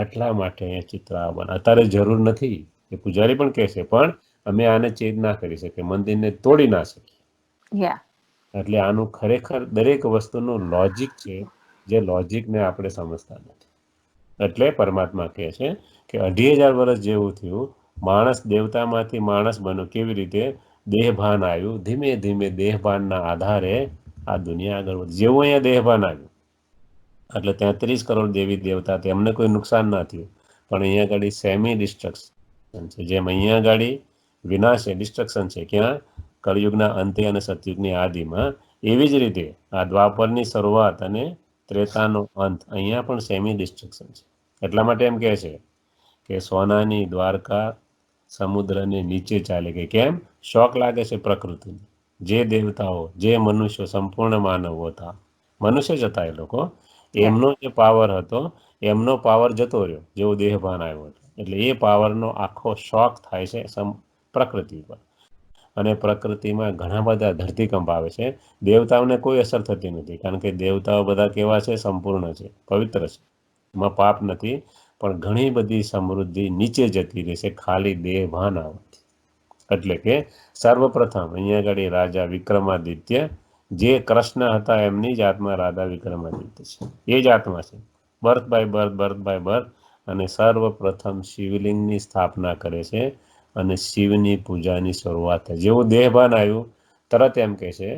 એટલા માટે ચિત્ર બને. અત્યારે જરૂર નથી, એ પૂજારી પણ કહે છે, પણ અમે આને ચેન્જ ના કરી શકીએ, મંદિરને તોડી ના શકીએ. યા એટલે આનું ખરેખર દરેક વસ્તુનું લોજિક છે, જે લોજિકને આપણે સમજતા નથી. એટલે પરમાત્મા કહે છે કે 2,500 વર્ષ જેવું થયું, માણસ દેવતામાંથી માણસ બન્યો. કેવી રીતે? દેહભાન આવ્યું, ધીમે ધીમે દેહભાનના આધારે આ દુનિયા આગળ વધી. જેવું અહીંયા દેહભાન આવ્યું એટલે 33 કરોડ દેવી દેવતા, તેમને કોઈ નુકસાન ના થયું. પણ અહીંયા આગળ સેમી ડિસ્ટ્રક્શન છે. જેમ અહીંયા આગળ વિનાશ છે, ડિસ્ટ્રક્શન છે, ક્યાં? કળિયુગના અંતે અને સતયુગની આદિમાં. એવી જ રીતે આ દ્વાપરની શરૂઆત અને ત્રેતાનો અંત, અહીંયા પણ સેમી ડિસ્ટ્રક્શન છે. એટલા માટે એમ કહે છે કે સોનાની દ્વારકા સમુદ્રની નીચે ચાલી ગઈ. કેમ? શોક લાગે છે પ્રકૃતિને. જે દેવતાઓ, જે મનુષ્યો, સંપૂર્ણ માનવો હતા, મનુષ્ય જ હતા એ લોકો, એમનો જે પાવર હતો, એમનો પાવર જતો રહ્યો જેવો દેહભાન આવ્યો હતો. એટલે એ પાવરનો આખો શોક થાય છે પ્રકૃતિ પર. અને પ્રકૃતિમાં ઘણા બધા ધરતીકંપ આવે છે. દેવતાઓને કોઈ અસર થતી નથી, કારણ કે દેવતાઓ બધા કેવા છે? સંપૂર્ણ છે, પવિત્ર છે, એમાં પાપ નથી. પણ ઘણી બધી સમૃદ્ધિ નીચે જતી રહેશે ખાલી દેહભાન આવવાથી. એટલે કે સર્વપ્રથમ અહીંયા આગળ રાજા વિક્રમાદિત્ય, જે કૃષ્ણ હતા એમની જ આત્મા રાધા વિક્રમાદિત્ય છે. એ જ આત્મા છે, birth by birth, birth by birth. અને સર્વપ્રથમ શિવલિંગની સ્થાપના કરે છે અને શિવની પૂજાની શરૂઆત થાય. જેવું દેહભાન આવ્યું, તરત એમ કહે છે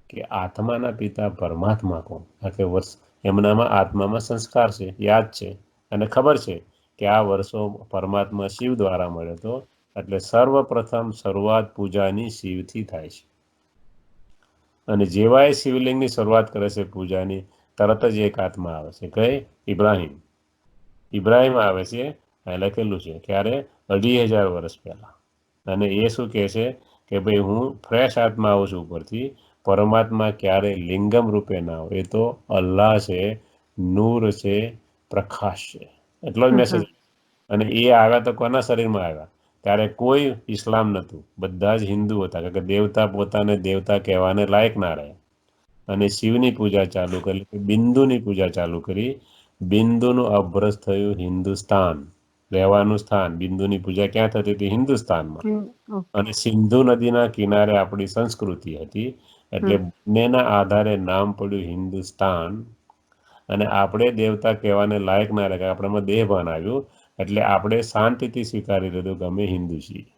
કે આત્માના પિતા પરમાત્મા કોણ? કે વર્ષ એમનામાં આત્મામાં સંસ્કાર છે, યાદ છે, અને ખબર છે કે આ વર્ષો પરમાત્મા શિવ દ્વારા મળ્યો હતો. એટલે સર્વપ્રથમ શરૂઆત પૂજાની શિવથી થાય છે. અને જેવાય શિવલિંગની શરૂઆત કરે છે પૂજાની, તરત જ એક આત્મા આવે છે. કઈ? ઇબ્રાહિમ. ઇબ્રાહિમ આવે છે. અહીં લખેલું છે ક્યારે? 2,500 વર્ષ પહેલા. અને એ શું કહે છે કે ભાઈ હું ફ્રેશ આત્મા આવું છું ઉપરથી. પરમાત્મા ક્યારે લિંગમ રૂપે ના હોય, એ તો અલ્લાહ છે, નૂર છે, પ્રકાશ છે. એટલો જ મેસેજ. અને એ આવ્યા તો કોના શરીરમાં આવ્યા? ત્યારે કોઈ ઇસ્લામ નહોતું, બધા જ હિન્દુ હતા, કારણ કે દેવતા પોતાને દેવતા કહેવાને લાયક ના રહે. અને શિવની પૂજા ચાલુ કરી, બિંદુની પૂજા ચાલુ કરી. બિંદુનું અભ્રસ થયું હિન્દુસ્તાન, રહેવાનું સ્થાન. બિંદુની પૂજા ક્યાં થતી હતી? હિન્દુસ્તાનમાં. અને સિંધુ નદીના કિનારે આપણી સંસ્કૃતિ હતી. એટલે બંનેના આધારે નામ પડ્યું હિન્દુસ્તાન. અને આપણે દેવતા કહેવાને લાયક ના રહે, આપણામાં દેહભાન આવ્યું. એટલે આપણે શાંતિથી સ્વીકારી લીધું કે અમે હિન્દુ છીએ.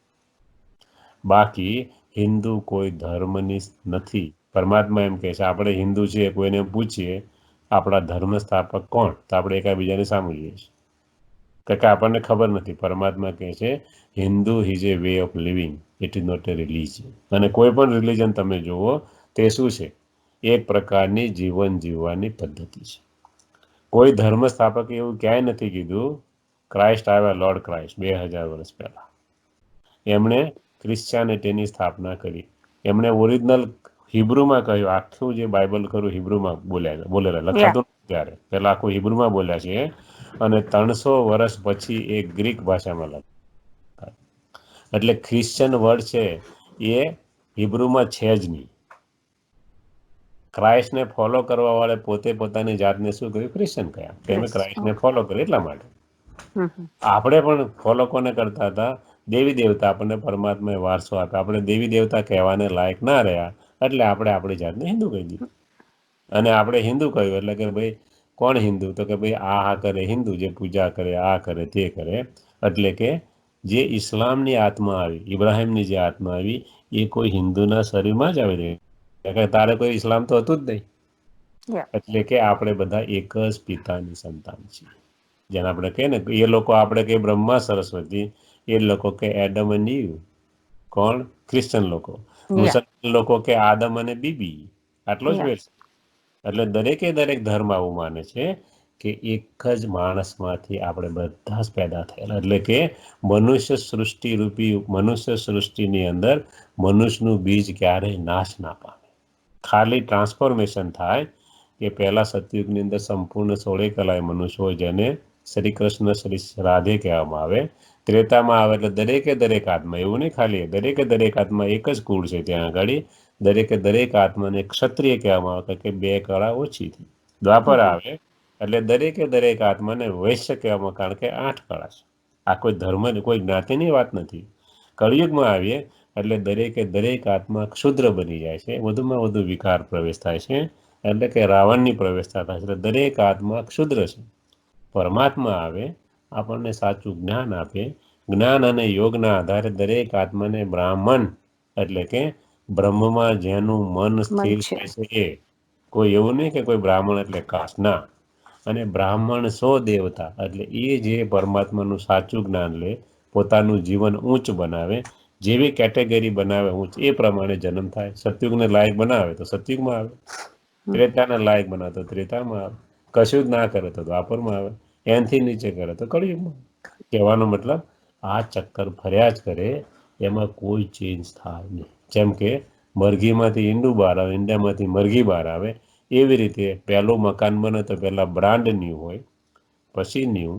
બાકી હિન્દુ કોઈ ધર્મની નથી. પરમાત્મા એમ કહે છે આપણે હિન્દુ છીએ. કોઈને પૂછીએ આપણા ધર્મ સ્થાપક કોણ, તો આપણે એકાબીજાને સામું જોઈએ છીએ, કારણ કે આપણને ખબર નથી. પરમાત્મા કહે છે Hindu is a way of living, it is not a religion. અને કોઈ પણ રિલિજન તમે જુઓ, તે શું છે? એક પ્રકારની જીવન જીવવાની પદ્ધતિ છે. કોઈ ધર્મ સ્થાપકે એવું ક્યાંય નથી કીધું. ક્રાઇસ્ટ આવ્યા, લોર્ડ ક્રાઇસ્ટ 2,000 વર્ષ પહેલા. એમણે ક્રિશ્ચિયાનિટીની સ્થાપના કરી. એમણે ઓરિજિનલ હિબ્રુમાં કહ્યું. આખું જે બાઇબલ ખરું હિબ્રુમાં બોલેલા લખાતું ત્યારે પહેલાં આખું હિબ્રુમાં બોલ્યા છે. અને 300 વર્ષ પછી એ ગ્રીક ભાષામાં લખાય. એટલે ક્રિશ્ચિયન વર્ડ છે એ હિબ્રુમાં છે જ નહીં. ક્રાઇસ્ટને ફોલો કરવા વાળે પોતે પોતાની જાતને શું કહ્યું? ક્રિશ્ચિયન કહ્યા. કે અમે ક્રાઇસ્ટને ફોલો કરીએ એટલા માટે. આપણે પણ ફોલો કોને કરતા હતા? દેવી દેવતા. આપણને પરમાત્માએ વારસો આપ્યો. આપણે દેવી દેવતા કહેવાને લાયક ના રહ્યા, એટલે આપણે આપણી જાતને હિન્દુ કહી દીધું. અને આપણે હિન્દુ કહ્યું એટલે કે ભાઈ કોણ હિન્દુ? તો કે ભાઈ આ કરે હિન્દુ, જે પૂજા કરે, આ કરે, તે કરે. એટલે કે જે ઇસ્લામની આત્મા આવી, ઇબ્રાહિમની જે આત્મા આવી, એ કોઈ હિન્દુના શરીરમાં જ આવી રહી. તારે કોઈ ઇસ્લામ તો હતું જ નહીં. એટલે કે આપણે બધા એક જ પિતાની સંતાન છીએ. જેને આપણે કહે ને, એ લોકો આપણે કે બ્રહ્મા સરસ્વતી, એ લોકો કે એડમ અને ઈવ. કોણ? ક્રિશ્ચન લોકો. મુસલમાન લોકો કે આદમ અને બીબી. આટલો જ વેર છે. એટલે દરેકે દરેક ધર્મ આવું માને છે કે એક જ માણસમાંથી આપણે બધા જ પેદા થયેલા. એટલે કે મનુષ્ય સૃષ્ટિ રૂપી મનુષ્ય સૃષ્ટિની અંદર મનુષ્યનું બીજ ક્યારેય નાશ ના પામે. ખાલી ટ્રાન્સફોર્મેશન થાય કે પહેલાં સતયુગની અંદર સંપૂર્ણ 16 કલાએ મનુષ્ય હોય, જેને શ્રી કૃષ્ણ શ્રી રાધે કહેવામાં આવે. ત્રેતામાં આવે એટલે દરેકે દરેક આત્મા, એવું નહીં ખાલી દરેકે દરેક આત્મા એક જ કુળ છે ત્યાં આગળ. દરેકે દરેક આત્માને ક્ષત્રિય કહેવામાં આવે કે 2 કળા ઓછી થઈ. દ્વાપર આવે એટલે દરેકે દરેક આત્માને વૈશ્ય કહેવામાં, કારણ કે 8 કળા છે. આ કોઈ ધર્મ, કોઈ જ્ઞાતિની વાત નથી. કળિયુગમાં આવીએ એટલે દરેકે દરેક આત્મા ક્ષુદ્ર બની જાય છે, વધુમાં વધુ વિકાર પ્રવેશ થાય છે, એટલે કે રાવણની પ્રવેશતા થાય છે. એટલે દરેક આત્મા ક્ષુદ્ર છે. પરમાત્મા આવે, આપણને સાચું જ્ઞાન આપે, જ્ઞાન અને યોગના આધારે દરેક આત્માને બ્રાહ્મણ એટલે કે બ્રહ્મમાં જેનું મન સ્થિર મન છે. થાય છે એ, કોઈ એવું નહીં કે કોઈ બ્રાહ્મણ એટલે કાસ્ટ, ના. અને બ્રાહ્મણ સો દેવતા, એટલે એ જે પરમાત્માનું સાચું જ્ઞાન લે, પોતાનું જીવન ઊંચ બનાવે, જેવી કેટેગરી બનાવે ઊંચ, એ પ્રમાણે જન્મ થાય. સતયુગને લાયક બનાવે તો સતયુગમાં આવે, ત્રેતાને લાયક બનાવે તો ત્રેતામાં આવે, કશું જ ના કરે તો દ્વાપરમાં આવે, એનથી નીચે કરે તો કળિયુગમાં. કહેવાનો મતલબ આ ચક્કર ફર્યા જ કરે, એમાં કોઈ ચેન્જ થાય નહીં. જેમ કે મરઘીમાંથી ઈંડું બહાર આવે, ઈંડામાંથી મરઘી બહાર આવે, એવી રીતે પહેલું મકાન બને તો પહેલાં બ્રાન્ડ ન્યૂ હોય, પછી ન્યૂ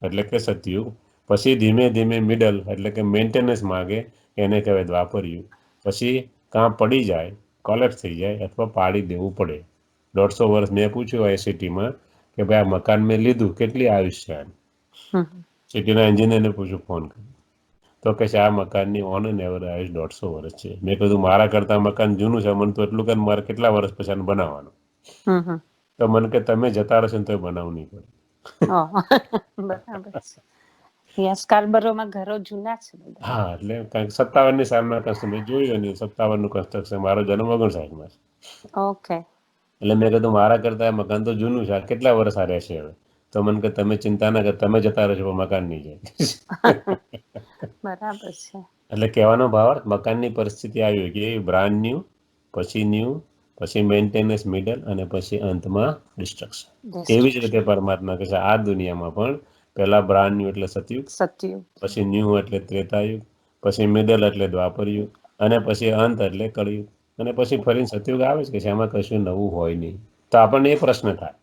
એટલે કે સતયુગ, પછી ધીમે ધીમે મિડલ એટલે કે મેન્ટેનન્સ માગે, એને કહેવાય દ્વાપરયુગ. પછી કાં પડી જાય, કોલેપ્સ થઈ જાય, અથવા પાડી દેવું પડે. 150 વર્ષ મેં પૂછ્યું હોય સિટીમાં કે ભાઈ આ મકાન મેં લીધું, કેટલી આયુષ્ય છે? સિટીના એન્જિનિયરને પૂછ્યું ફોન કરી, તો કે છે આ મકાનની ઓન એન એવરેજ આયુષ 150 વર્ષ છે. મેં કીધું મારા કરતાં મકાન જૂનું છે, મને તો એટલું કે મારે કેટલા વર્ષ પછી આને બનાવવાનું? તો મને કે તમે જતા રહેશો ને તો બનાવવું નહીં પડે. બરાબર છે. અહીંયા સ્કાર્બરોમાં ઘરો જૂના છે બધા. હા, એટલે કારણ કે 57ની સાલના કન્સ્ટ્રક્શન મેં જોયું નહીં, 57નું કન્સ્ટ્રક્શન, મારો જન્મ 59માં છે. ઓકે. એટલે મેં કીધું મારા કરતાં આ મકાન તો જૂનું છે, આ કેટલા વર્ષ આ રહેશે હવે? તો મને કે તમે ચિંતા ના કર, તમે જતા રહેશો પણ મકાન નહીં જાય. બરાબર છે. એટલે કહેવાનો ભાવ મકાનની પરિસ્થિતિ આવી કે બ્રાન્ડ ન્યૂ, પછી ન્યૂ, પછી મેન્ટેનન્સ મિડલ, અને પછી અંતમાં ડિસ્ટ્રક્શન. એવી જ રીતે પરમાત્મા કહે છે આ દુનિયામાં પણ પહેલા બ્રાન્ડ ન્યૂ એટલે સતયુગ, સત્યુગ. પછી ન્યૂ એટલે ત્રેતાયુગ, પછી મિડલ એટલે દ્વાપરયુગ, અને પછી અંત એટલે કળિયુગ. અને પછી ફરીને સતયુગ આવે છે કે એમાં કશું નવું હોય નહીં. તો આપણને એ પ્રશ્ન થાય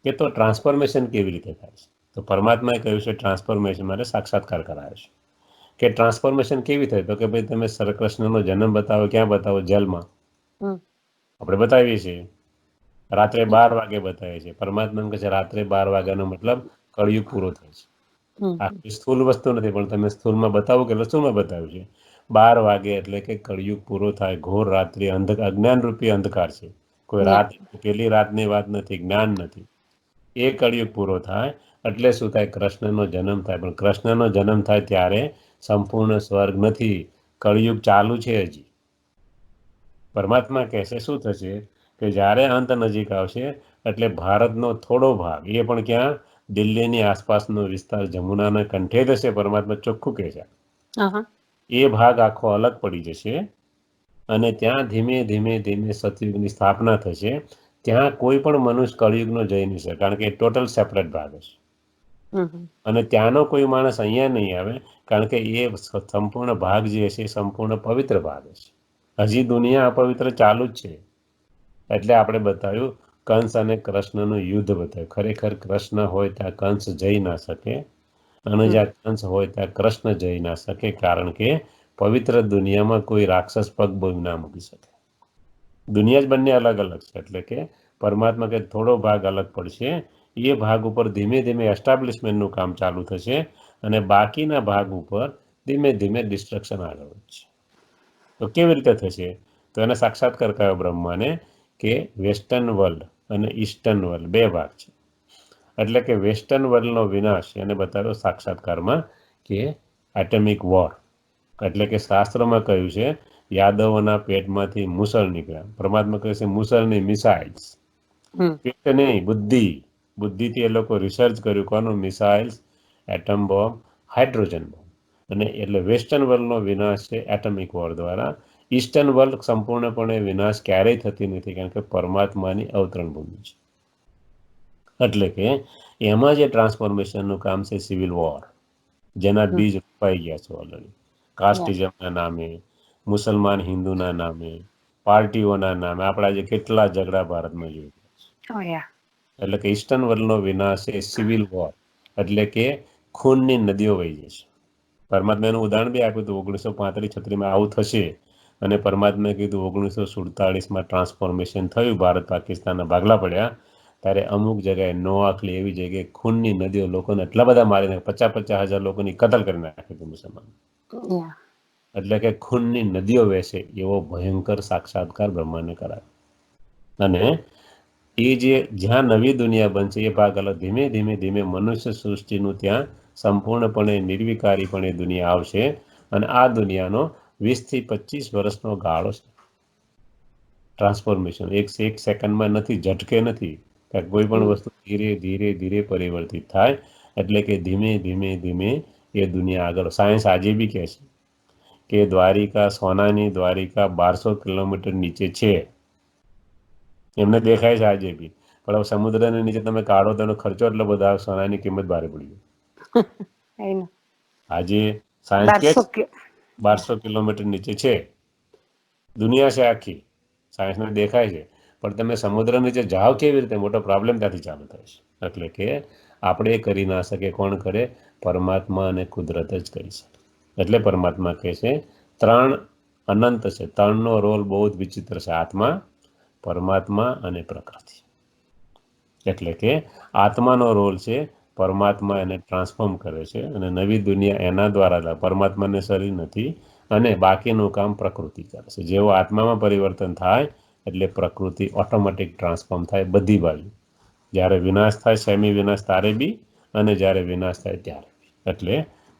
કે તો ટ્રાન્સફોર્મેશન કેવી રીતે થાય છે? તો પરમાત્માએ કહ્યું છે ટ્રાન્સફોર્મેશન માટે સાક્ષાત્કાર કરાયો છે. કે ટ્રાન્સફોર્મેશન કેવી થાય? તો કે ભાઈ તમે કૃષ્ણનો જન્મ બતાવો, ક્યાં બતાવો? જેલમાં. આપણે બતાવીએ છીએ, રાત્રે 12 વાગે બતાવીએ છીએ. પરમાત્મા કહે છે રાત્રે 12 વાગ્યાનો મતલબ કળિયુગ પૂરો થાય છે. આ સ્થૂલ વસ્તુ નથી, પણ તમે સ્થૂલમાં બતાવો કે વસ્તુમાં બતાવ્યું છે. 12 વાગે એટલે કે કળિયુગ પૂરો થાય, ઘોર રાત્રિ, અજ્ઞાન રૂપી અંધકાર છે. કોઈ રાત પેલી રાતની વાત નથી, જ્ઞાન નથી. એ કળિયુગ પૂરો થાય એટલે શું થાય? કૃષ્ણનો જન્મ થાય. પણ કૃષ્ણનો જન્મ થાય ત્યારે સંપૂર્ણ સ્વર્ગ નથી, કળિયુગ ચાલુ છે હજી. પરમાત્મા કહેશે શું થશે કે જ્યારે અંત નજીક આવશે એટલે ભારતનો થોડો ભાગ, એ પણ ક્યાં? દિલ્હીની આસપાસનો વિસ્તાર જમુનાના કંઠે થશે. પરમાત્મા ચોખ્ખું કહે છે. એ ભાગ આખો અલગ પડી જશે, અને ત્યાં ધીમે ધીમે ધીમે સતયુગની સ્થાપના થશે. ત્યાં કોઈ પણ મનુષ્ય કળિયુગનો જઈ નહીં શકે, કારણ કે એ ટોટલ સેપરેટ ભાગ હશે. અને ત્યાંનો કોઈ માણસ અહીંયા નહીં આવે, કારણ કે એ સંપૂર્ણ ભાગ જે છે એ સંપૂર્ણ પવિત્ર ભાગ હશે. હજી દુનિયા અપવિત્ર ચાલુ જ છે. એટલે આપણે બતાવ્યું કંસ અને કૃષ્ણનું યુદ્ધ બતાવ્યું. ખરેખર કૃષ્ણ હોય ત્યાં કંસ જઈ ના શકે, અને જ્યાં કંસ હોય ત્યાં કૃષ્ણ જઈ ના શકે, કારણ કે પવિત્ર દુનિયામાં કોઈ રાક્ષસ પગ બહુ ના મૂકી શકે. દુનિયા જ બંને અલગ અલગ છે. એટલે કે પરમાત્મા કે થોડો ભાગ અલગ પડશે, એ ભાગ ઉપર ધીમે ધીમે એસ્ટાબ્લિશમેન્ટનું કામ ચાલુ થશે, અને બાકીના ભાગ ઉપર ધીમે ધીમે ડિસ્ટ્રક્શન આગળ વધશે. તો કેવી રીતે થશે? તો એને સાક્ષાત્કાર કયો બ્રહ્માને કે વેસ્ટર્ન વર્લ્ડ અને ઈસ્ટર્ન વર્લ્ડ બે ભાગ છે. એટલે કે વેસ્ટર્ન વર્લ્ડનો વિનાશ એને બતાવ્યો સાક્ષાત્કારમાં કે એટમિક વોર. એટલે કે શાસ્ત્રમાં કહ્યું છે યાદવોના પેટમાંથી મુસળ નીકળ્યા. પરમાત્મા કહે છે મુસળની મિસાઇલ્સ, પેટ નહીં, બુદ્ધિ. બુદ્ધિથી એ લોકો રિસર્ચ કર્યું કોનું? Missiles, atom bomb, hydrogen bomb. અને એટલે વેસ્ટર્ન વર્લ્ડનો વિનાશ છે એટમિક વોર દ્વારા. ઈસ્ટર્ન વર્લ્ડ સંપૂર્ણપણે વિનાશ ક્યારેય થતી નથી, કારણ કે પરમાત્માની અવતરણ ભૂમિ છે. એટલે કે એમાં જે ટ્રાન્સફોર્મેશનનું કામ છે સિવિલ વોર, જેના બીજ રોપાઈ ગયા છે ઓલરેડી. કાસ્ટિઝમના નામે, મુસલમાન હિન્દુના નામે, પાર્ટીઓના નામે આપણા જે કેટલા ઝઘડા ભારતમાં જોઈ. એટલે કે ઈસ્ટર્ન વર્લ્ડનો વિનાશ એ સિવિલ વોર, એટલે કે ખૂનની નદીઓ વહી જશે. પરમાત્માનું ઉદાહરણ બી આપ્યું હતું 1935-36માં આવું થશે, અને પરમાત્માએ કીધું 1947માં ટ્રાન્સફોર્મેશન થયું, ભારત પાકિસ્તાનના ભાગલા પડ્યા, ત્યારે અમુક જગ્યાએ નોઆખલી એવી જગ્યાએ ખૂનની નદીઓ લોકોને એટલા બધા મારીને 50,000 લોકોની કતલ કરી નાખી હતી મુસલમાન. એટલે કે ખૂનની નદીઓ વહેશે એવો ભયંકર સાક્ષાત્કાર બ્રહ્માને કરાય. અને એ જે જ્યાં નવી દુનિયા બનશે એ ભાગ અલગ ધીમે ધીમે ધીમે મનુષ્ય સૃષ્ટિનું ત્યાં સંપૂર્ણપણે નિર્વિકારીપણે દુનિયા આવશે. અને આ દુનિયાનો 20 થી 25 વર્ષનો ગાળો છે. ટ્રાન્સફોર્મેશન એક સેકન્ડમાં નથી, ઝટકે નથી. કોઈ પણ વસ્તુ ધીરે ધીરે ધીરે પરિવર્તિત થાય. એટલે કે ધીમે ધીમે ધીમે એ દુનિયા આગળ. સાયન્સ આજે બી કહે છે કે દ્વારિકા, સોનાની દ્વારિકા 1200 કિલોમીટર નીચે છે. એમને દેખાય છે આજે બી. પણ હવે સમુદ્રની નીચે તમે કાઢો તો એનો ખર્ચો એટલો બધો આવે, સોનાની કિંમત ભારે પડી ગઈ. આજે સાયન્સ કે 1200 કિલોમીટર નીચે છે દુનિયા છે આખી. સાયન્સને દેખાય છે. પણ તમે સમુદ્ર નીચે જાઓ કેવી રીતે, મોટો પ્રોબ્લેમ ત્યાંથી ચાલુ થાય છે. એટલે કે આપણે કરી ના શકે, કોણ કરે? પરમાત્મા અને કુદરત જ કરી શકે. એટલે પરમાત્મા કહે છે 3 અનંત છે. 3નો રોલ બહુ જ વિચિત્ર છે: આત્મા, પરમાત્મા અને પ્રકૃતિ. એટલે કે આત્માનો રોલ છે પરમાત્મા એને ટ્રાન્સફોર્મ કરે છે અને નવી દુનિયા એના દ્વારા. પરમાત્માને શરીર નથી અને બાકીનું કામ પ્રકૃતિ કરે છે. જેવો આત્મામાં પરિવર્તન થાય એટલે પ્રકૃતિ ઓટોમેટિક ટ્રાન્સફોર્મ થાય બધી બાજુ. જ્યારે વિનાશ થાય, સેમી વિનાશ તારે બી, અને જ્યારે વિનાશ થાય ત્યારે બી. એટલે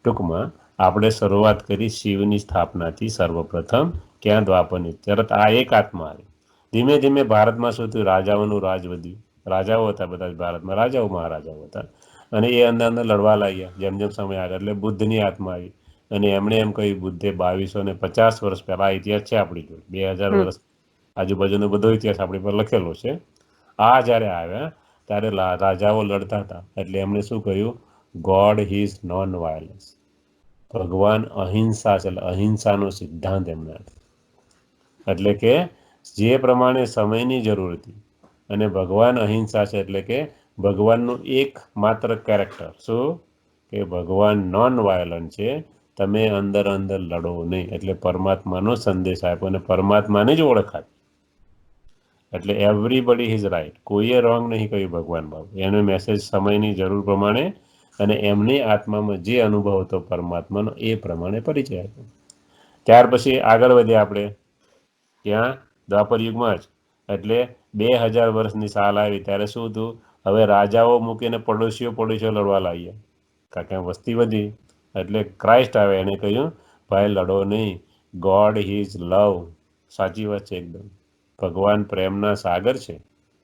ટૂંકમાં આપણે શરૂઆત કરી શિવની સ્થાપનાથી. સર્વપ્રથમ ક્યાં? દ્વાપરની. તરત આ એક આત્મા આવી. ધીમે ધીમે ભારતમાં શું થયું? રાજાઓનું રાજ વધ્યું. રાજાઓ હતા બધા ભારતમાં, રાજાઓ મહારાજાઓ હતા. અને એ અંદર અંદર લડવા લાગ્યા જેમ જેમ સમય આવ્યો. એટલે બુદ્ધની આત્મા આવી અને એમણે એમ કહ્યું, બુદ્ધે 2250 વર્ષ પહેલા, ઇતિહાસ છે આપણી જોડે, 2000 વર્ષ આજુબાજુનો બધો ઇતિહાસ આપણી પર લખેલો છે. આ જ્યારે આવ્યા ત્યારે રાજાઓ લડતા હતા. એટલે એમણે શું કહ્યું? God is known violence. ભગવાન અહિંસા છે. એટલે અહિંસાનો સિદ્ધાંત એમને આપ્યો. એટલે કે જે પ્રમાણે સમયની જરૂર હતી અને ભગવાન અહિંસા છે. એટલે કે ભગવાનનું એક માત્ર કેરેક્ટર શું? કે ભગવાન નોન વાયલન્ટ છે. તમે અંદર અંદર લડો નહીં. એટલે પરમાત્માનો સંદેશ આપ્યો અને પરમાત્માને જ ઓળખ આપી. એટલે એવરીબડી ઇઝ રાઈટ. કોઈએ રોંગ નહીં કહ્યું ભગવાન બાબુ. એનો મેસેજ સમયની જરૂર પ્રમાણે અને એમની આત્મામાં જે અનુભવ હતો પરમાત્માનો એ પ્રમાણે પરિચય આપ્યો. ત્યાર પછી આગળ વધ્યા આપણે ત્યાં દ્વાપર યુગમાં જ. એટલે 2000 વર્ષની સાલ આવી ત્યારે શું હતું? હવે રાજાઓ મૂકીને પડોશીઓ લડવા લાગ્યા. કારણ કે વસ્તી વધી. એટલે ક્રાઇસ્ટ આવે, એને કહ્યું ભાઈ લડો નહીં. ગોડ ઇઝ લવ. સાચી વાત છે એકદમ. ભગવાન પ્રેમના સાગર છે.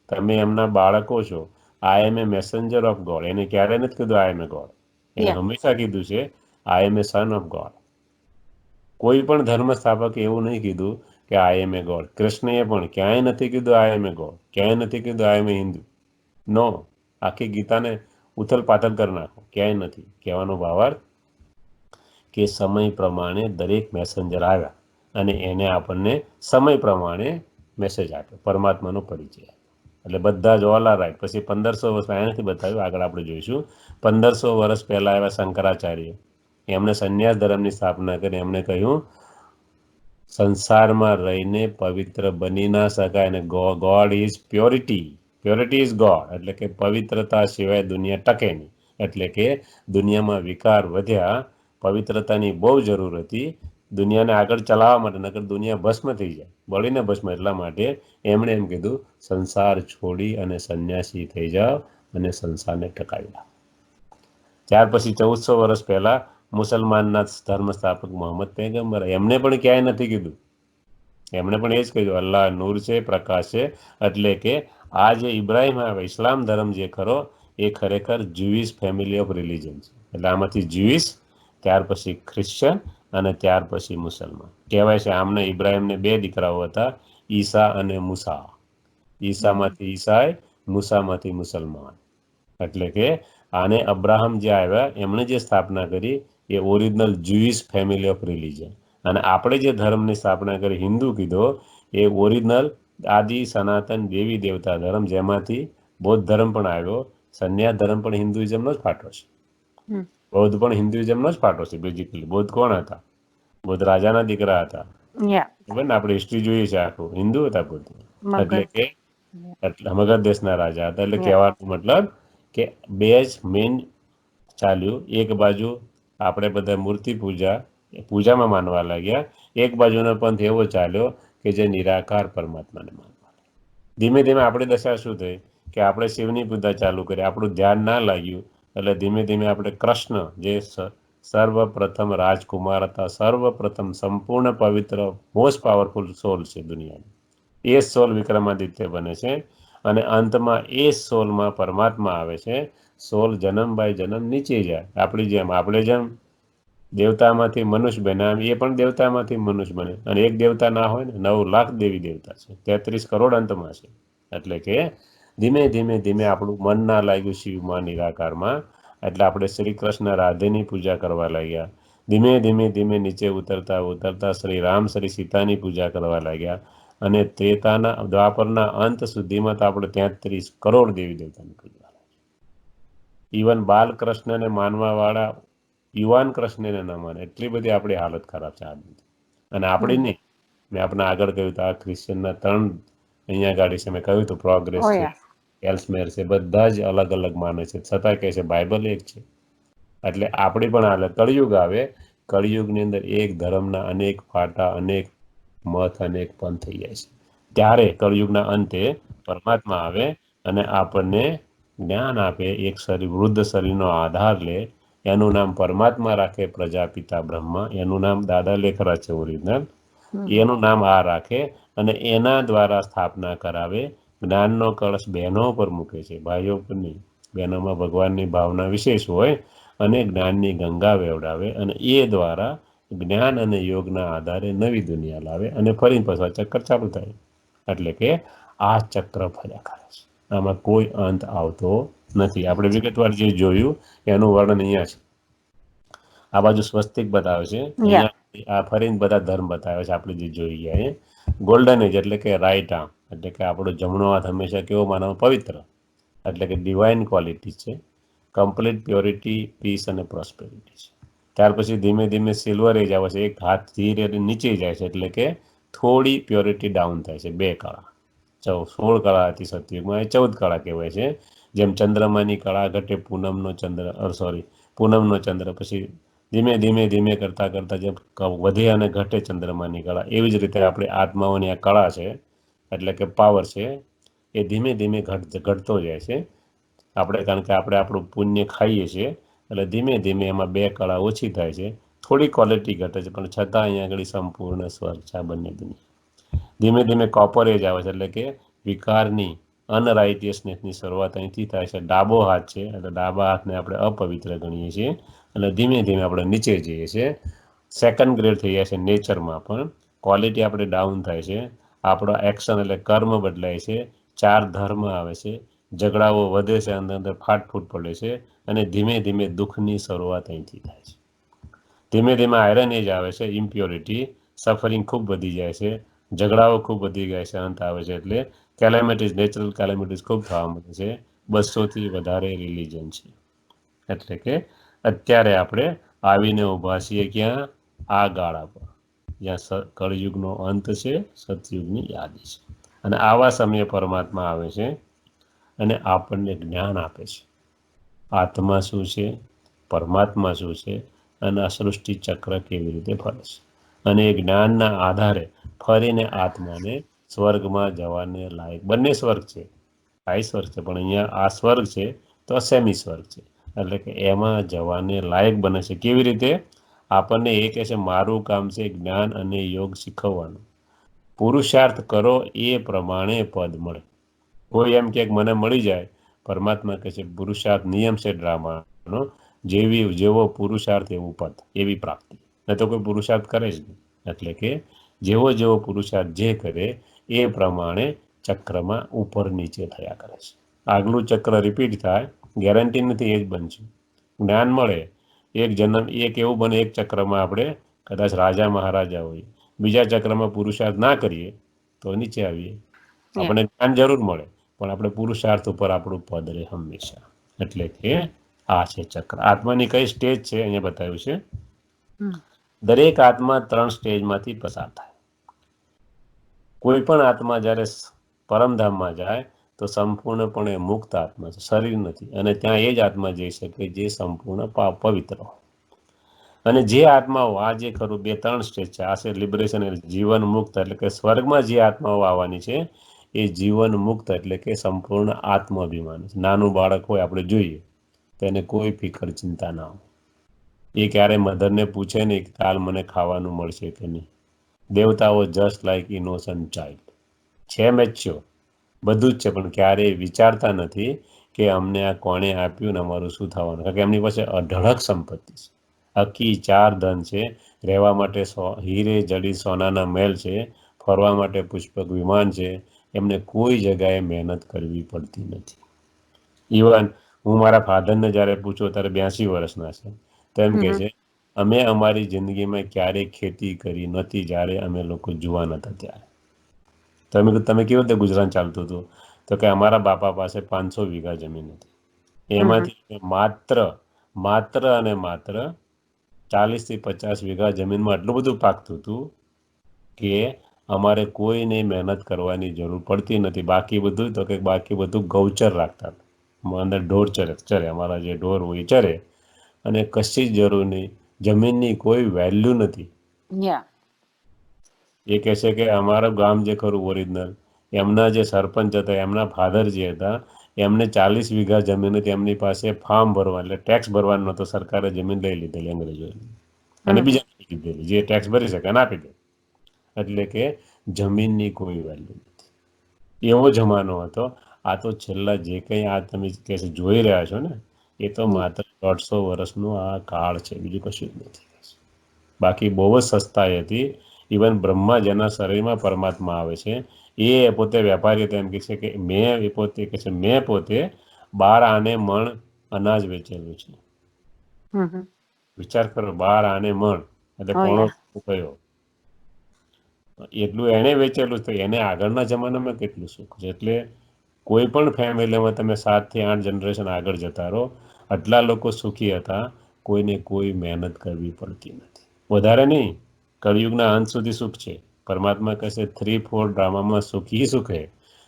તમે એમના બાળકો છો. આઈ એમ એ મેસેન્જર ઓફ ગોડ. એને ક્યારે નથી કીધું આઈ એમ એ ગોડ. એને હંમેશા કીધું છે આઈ એમ એ સન ઓફ ગોડ. કોઈ પણ ધર્મ સ્થાપકે એવું નહીં કીધું કે આઈ એમ એ ગોડ. કૃષ્ણએ પણ ક્યાંય નથી કીધું આઈ એમ એ ગોડ. ક્યાંય નથી કીધું આઈ એમ એ હિન્દુ. નો. આખી ગીતાને ઉથલ પાથલ કરી નાખો, ક્યાંય નથી. કહેવાનો ભાવાર્થ કે સમય પ્રમાણે દરેક મેસેન્જર આવ્યા અને એને આપણને સમય પ્રમાણે મેસેજ આપ્યો, પરમાત્માનો પરિચય. એટલે બધા જ ઓલ આર રાઈટ. પછી 1500 વર્ષ અહીંયા નથી બતાવ્યું, આગળ આપણે જોઈશું. 1500 વર્ષ પહેલાં આવ્યા શંકરાચાર્ય. એમણે સંન્યાસ ધર્મની સ્થાપના કરી. એમણે કહ્યું સંસારમાં રહીને પવિત્ર બની ના શકાય અને God is purity. Purity is God. એટલે કે પવિત્રતા સિવાય દુનિયા ટકે નહીં. એટલે કે દુનિયામાં વિકાર વધ્યા. પવિત્રતાની બહુ જરૂર હતી દુનિયાને આગળ ચલાવવા માટે, નકર દુનિયા ભસ્મ થઈ જાય, બળીને ભસ્મ. એટલા માટે એમણે એમ કીધું સંસાર છોડી અને સંન્યાસી થઈ જાઓ અને સંસારને ટકાવી લાવો. ત્યાર પછી 1400 વર્ષ પહેલાં મુસલમાનના ધર્મ સ્થાપક મોહમ્મદ પૈગંબર, એમને પણ ક્યાંય નથી કીધું. એમણે પણ એ જ કહ્યું અલ્લાહ નૂર છે, પ્રકાશ છે. એટલે કે આ જે ઇબ્રાહિમ આવે ઇસ્લામ ધર્મ જે ખરો એ ખરેખર જ્યુઇશ ફેમિલી ઓફ રિલિજન છે. એટલે આમાંથી જ્યુઇશ, ત્યાર પછી ખ્રિશ્ચન અને ત્યાર પછી મુસલમાન. કહેવાય છે આમને ઇબ્રાહિમને 2 દીકરાઓ હતા, ઈસા અને મૂસા. ઈસામાંથી ઈસાઈ, મૂસામાંથી મુસલમાન. એટલે કે આને અબ્રાહમ જે આવ્યા એમણે જે સ્થાપના કરી એ original Jewish family of religion. અને આપણે જે ધર્મની સ્થાપના કરી હિન્દુ કીધો એ ઓરિજિનલ આદિ સનાતન દેવી દેવતા ધર્મ, જેમાંથી બૌદ્ધ ધર્મ પણ આવ્યો. સંન્યાસ ધર્મ પણ હિન્દુઇઝમનો જ ફાટો છે. બૌદ્ધ પણ હિન્દુઇઝમનો જ ફાટો છે બેઝિકલી. બૌદ્ધ કોણ હતા? બૌદ્ધ રાજાના દીકરા હતા. ખબર ને, આપણે હિસ્ટ્રી જોઈએ છે આખું. હિન્દુ હતા બૌદ્ધ. એટલે કે મગધ દેશના રાજા હતા. એટલે કહેવાનો મતલબ કે 2 જ મેઇન ચાલ્યું. એક બાજુ આપણે બધા મૂર્તિ પૂજા પૂજામાં માનવા લાગ્યા. એક બાજુનો પંથ એવો ચાલ્યો કે જે નિરાકાર પરમાત્માને માનવા લાગ્યા. ધીમે ધીમે આપણી દશા શું થઈ કે આપણે શિવની પૂજા ચાલુ કરી, આપણું ધ્યાન ના લાગ્યું, એટલે ધીમે ધીમે આપણે કૃષ્ણ જે સર્વપ્રથમ રાજકુમાર હતા, સર્વપ્રથમ સંપૂર્ણ પવિત્ર મોસ્ટ પાવરફુલ સોલ છે દુનિયાની, એ સોલ વિક્રમાદિત્ય બને છે. અને અંતમાં એ સોલમાં પરમાત્મા આવે છે. સોલ જન્મ બાય જન્મ નીચે જાય. આપણી જેમ આપણે જેમ દેવતામાંથી મનુષ્ય બન્યા, એ પણ દેવતામાંથી મનુષ્ય બને. અને એક દેવતા ના હોય ને, 9 લાખ દેવી દેવતા છે, 33 કરોડ અંતમાં છે. એટલે કે ધીમે ધીમે ધીમે આપણું મન ના લાગ્યું શિવમાં, નિરાકારમાં, એટલે આપણે શ્રી કૃષ્ણ રાધેની પૂજા કરવા લાગ્યા. ધીમે ધીમે ધીમે નીચે ઉતરતા ઉતરતા શ્રી રામ શ્રી સીતાની પૂજા કરવા લાગ્યા. અને ત્રેતાના દ્વાપરના અંત સુધીમાં તો આપણે 33 કરોડ દેવી દેવતાની પૂજા. ઇવન બાલકૃષ્ણને માનવા વાળા યુવાન કૃષ્ણને ન માને, એટલી બધી આપણી હાલત ખરાબ છે આજની. અને આપણી નહીં, મેં આપણે આગળ કહ્યું તો આ ક્રિશ્ચનના 3 અહીંયા ગાડી છે, મેં કહ્યું તો પ્રોગ્રેસ છે, એલ્સમેર છે, બધા જ અલગ અલગ માને છે, છતાં કહે છે બાઇબલ એક છે. એટલે આપણી પણ હાલત, કળિયુગ આવે, કળિયુગની અંદર એક ધર્મના અનેક ફાટા, અનેક મત, અનેક પંથ થઈ જાય છે. ત્યારે કળિયુગના અંતે પરમાત્મા આવે અને આપણને જ્ઞાન આપે. એક શરીર, વૃદ્ધ શરીરનો આધાર લે, એનું નામ પરમાત્મા રાખે, પ્રજાપિતા બ્રહ્મા, એનું નામ દાદા લેખરા છે ઓરિજિનલ, એનું નામ આ રાખે અને એના દ્વારા સ્થાપના કરાવે. જ્ઞાનનો કળશ બહેનો પર મૂકે છે, ભાઈઓ પર નહીં. બહેનોમાં ભગવાનની ભાવના વિશેષ હોય અને જ્ઞાનની ગંગા વેવડાવે, અને એ દ્વારા જ્ઞાન અને યોગના આધારે નવી દુનિયા લાવે અને ફરી પાછા ચક્કર ચાલુ થાય. એટલે કે આ ચક્ર ફર્યા કરે છે, આમાં કોઈ અંત આવતો નથી. આપણે વિગતવાર જે જોયું એનું વર્ણન અહીંયા છે. આ બાજુ સ્વસ્તિક બતાવે છે, અહીંયા આ ફરીને બધા ધર્મ બતાવે છે આપણે જે જોઈ ગયા એ. ગોલ્ડન એજ એટલે કે રાઈટ આર્મ, એટલે કે આપણો જમણો હાથ હંમેશા કેવો માનવો? પવિત્ર, એટલે કે ડિવાઇન ક્વોલિટી છે. કમ્પ્લીટ પ્યોરિટી, પીસ અને પ્રોસ્પેરિટી છે. ત્યાર પછી ધીમે ધીમે સિલ્વર એજ આવે છે, એક હાથ ધીરે નીચે જાય છે, એટલે કે થોડી પ્યોરિટી ડાઉન થાય છે. 2 કળા, 16 કળા હતી સતયુગમાં, એ 14 કળા કહેવાય છે. જેમ ચંદ્રમાની કળા ઘટે, પૂનમનો ચંદ્ર, પછી ધીમે ધીમે ધીમે કરતાં કરતાં જેમ વધે અને ઘટે ચંદ્રમાની કળા, એવી જ રીતે આપણે આત્માઓની આ કળા છે, એટલે કે પાવર છે, એ ધીમે ધીમે ઘટતો જાય છે. આપણે કારણ કે આપણે આપણું પુણ્ય ખાઈએ છીએ, એટલે ધીમે ધીમે એમાં 2 કળા ઓછી થાય છે, થોડી ક્વોલિટી ઘટે છે, પણ છતાં અહીંયા આગળ સંપૂર્ણ સ્વર્ગ છે આ બંને દુનિયા. ધીમે ધીમે કોપર એજ આવે છે, એટલે કે વિકારની, અનરાઇટિયસનેસની શરૂઆત અહીંથી થાય છે. ડાબો હાથ છે, એટલે ડાબા હાથને આપણે અપવિત્ર ગણીએ છીએ, અને ધીમે ધીમે આપણે નીચે જઈએ છીએ. સેકન્ડ ગ્રેડ થઈ જાય છે નેચરમાં પણ, ક્વોલિટી આપણે ડાઉન થાય છે, આપણો એક્શન એટલે કર્મ બદલાય છે, 4 ધર્મ આવે છે, ઝઘડાઓ વધે છે, અંદર અંદર ફાટફૂટ પડે છે, અને ધીમે ધીમે દુઃખની શરૂઆત અહીંથી થાય છે. ધીમે ધીમે આયરન એજ આવે છે, ઇમ્પ્યોરિટી, સફરિંગ ખૂબ વધી જાય છે, ઝઘડાઓ ખૂબ વધી જાય છે, અંત આવે છે, એટલે કેલેમિટીઝ, નેચરલ કેલેમિટીઝ ખૂબ થવા મળે છે. 200થી વધારે રિલિજન છે. એટલે કે અત્યારે આપણે આવીને ઊભા છીએ ક્યાં? આ ગાળા પર, જ્યાં કળયુગનો અંત છે, સતયુગની યાદી છે. અને આવા સમયે પરમાત્મા આવે છે અને આપણને જ્ઞાન આપે છે. આત્મા શું છે, પરમાત્મા શું છે, અને આ સૃષ્ટિ ચક્ર કેવી રીતે ફરે છે. અને એ જ્ઞાનના આધારે ફરીને આત્માને સ્વર્ગમાં જવાને લાયક, બંને સ્વર્ગ છે, હાઈ સ્વર્ગ છે, પણ અહીંયા આ સ્વર્ગ છે તો સેમી સ્વર્ગ છે, એટલે કે એમાં જવાને લાયક બને છે. કેવી રીતે? આપણને એ કહે છે મારું કામ છે જ્ઞાન અને યોગ શીખવવાનું, પુરુષાર્થ કરો એ પ્રમાણે પદ મળે. કોઈ એમ કે મને મળી જાય, પરમાત્મા કહે છે પુરુષાર્થ નિયમ છે ડ્રામાનો, જેવો પુરુષાર્થ એવું પદ, એવી પ્રાપ્તિ. ન તો કોઈ પુરુષાર્થ કરે જ નહીં. એટલે કે જેવો પુરુષાર્થ જે કરે એ પ્રમાણે ચક્રમાં ઉપર નીચે થયા કરે છે. આગલું ચક્ર રિપીટ થાય, ગેરંટી નથી એ જ બનશે. જ્ઞાન મળે, એક જન્મ એક એવું બને, એક ચક્રમાં આપણે કદાચ રાજા મહારાજા હોઈએ, બીજા ચક્રમાં પુરુષાર્થ ના કરીએ તો નીચે આવીએ. આપણને જ્ઞાન જરૂર મળે, પણ આપણે પુરુષાર્થ ઉપર આપણું પદ રહે હંમેશા. એટલે કે આ છે ચક્ર. આત્માની કઈ સ્ટેજ છે અહીંયા બતાવ્યું છે. દરેક આત્મા 3 સ્ટેજમાંથી પસાર થાય. કોઈ પણ આત્મા જ્યારે પરમધામમાં જાય તો સંપૂર્ણપણે મુક્ત આત્મા છે, શરીર નથી, અને ત્યાં એ જ આત્મા જઈ શકે જે સંપૂર્ણ પવિત્ર હોય. અને જે આત્માઓ આ જે ખરું 2-3 સ્ટેજ છે, આ છે લિબરેશન, જીવન મુક્ત, એટલે કે સ્વર્ગમાં જે આત્માઓ આવવાની છે એ જીવન મુક્ત એટલે કે સંપૂર્ણ આત્માભિમાન. નાનું બાળક હોય આપણે જોઈએ તેને કોઈ ફિકર ચિંતા ના હોય, એ ક્યારે મધરને પૂછે નહીં કે કાલ મને ખાવાનું મળશે કે નહીં. દેવતાઓ જસ્ટ લાઈક ઇનોસન્ટ ચાઇલ્ડ છે, મેચ્યોર બધું જ છે, પણ ક્યારેય વિચારતા નથી કે અમને આ કોણે આપ્યું ને અમારું શું થવાનું. કારણ કે એમની પાસે અઢળક સંપત્તિ છે, આખી 4 ધન છે, રહેવા માટે હીરે જડી સોનાના મહેલ છે, ફરવા માટે પુષ્પક વિમાન છે, એમને કોઈ જગાએ મહેનત કરવી પડતી નથી. ઇવન હું મારા ફાધરને જ્યારે પૂછું ત્યારે 82 વર્ષના છે, તો એમ કહે છે અમે અમારી જિંદગીમાં ક્યારેય ખેતી કરી નથી જ્યારે અમે લોકો જુવાન હતા ત્યારે. તમે કેવું રીતે ગુજરાન ચાલતું હતું? તો કે અમારા બાપા પાસે 500 વીઘા જમીન હતી, એમાંથી માત્ર અને માત્ર 40 થી 50 વીઘા જમીનમાં એટલું બધું પાકતું હતું કે અમારે કોઈને મહેનત કરવાની જરૂર પડતી નથી. બાકી બધું ગૌચર રાખતા હતા, અંદર ઢોર ચરે, અમારા જે ઢોર હોય એ ચરે, અને કશી જ જરૂર નહીં, જમીનની કોઈ વેલ્યુ નથી. યા એ કહે છે કે અમારું ગામ જે ખરું ઓરિજિનલ, એમના જે સરપંચ હતા, એમના ફાધર જે હતા, એમને 40 વીઘા જમીન હતી, એમની પાસે ફાર્મ ભરવા એટલે ટેક્સ ભરવાનો નહોતો, સરકારે જમીન લઈ લીધેલી અંગ્રેજોએ અને બીજા લીધેલી, જે ટેક્સ ભરી શકે એને આપી દે. એટલે કે જમીનની કોઈ વેલ્યુ નથી. એવો જમાનો હતો. આ તો છેલ્લા જે કંઈ આ તમે કે જોઈ રહ્યા છો ને, એ તો માત્ર 150 વર્ષનો આ કાળ છે, બીજું કશું જ નથી. બાકી બહુ જ સસ્તાઈ હતી. ઇવન બ્રહ્મા જેના શરીરમાં પરમાત્મા આવે છે, એ પોતે વેપારી હતો, એમ કહે છે કે મેં પોતે 12 આને મણ અનાજ વેચેલું છે. વિચાર કરો, 12 આને મણ એટલે પોણો કયો એટલું એને વેચેલું તો એને આગળના જમાનામાં કેટલું સુખ છે. એટલે કોઈ પણ ફેમિલીમાં તમે 7 થી 8 જનરેશન આગળ જતા રહો, આટલા લોકો સુખી હતા, કોઈને કોઈ મહેનત કરવી પડતી નથી. વધારે નહીં, કળિયુગના અંત સુધી સુખ છે. પરમાત્મા કહેશે 3-4 ડ્રામામાં સુખી સુખ હે.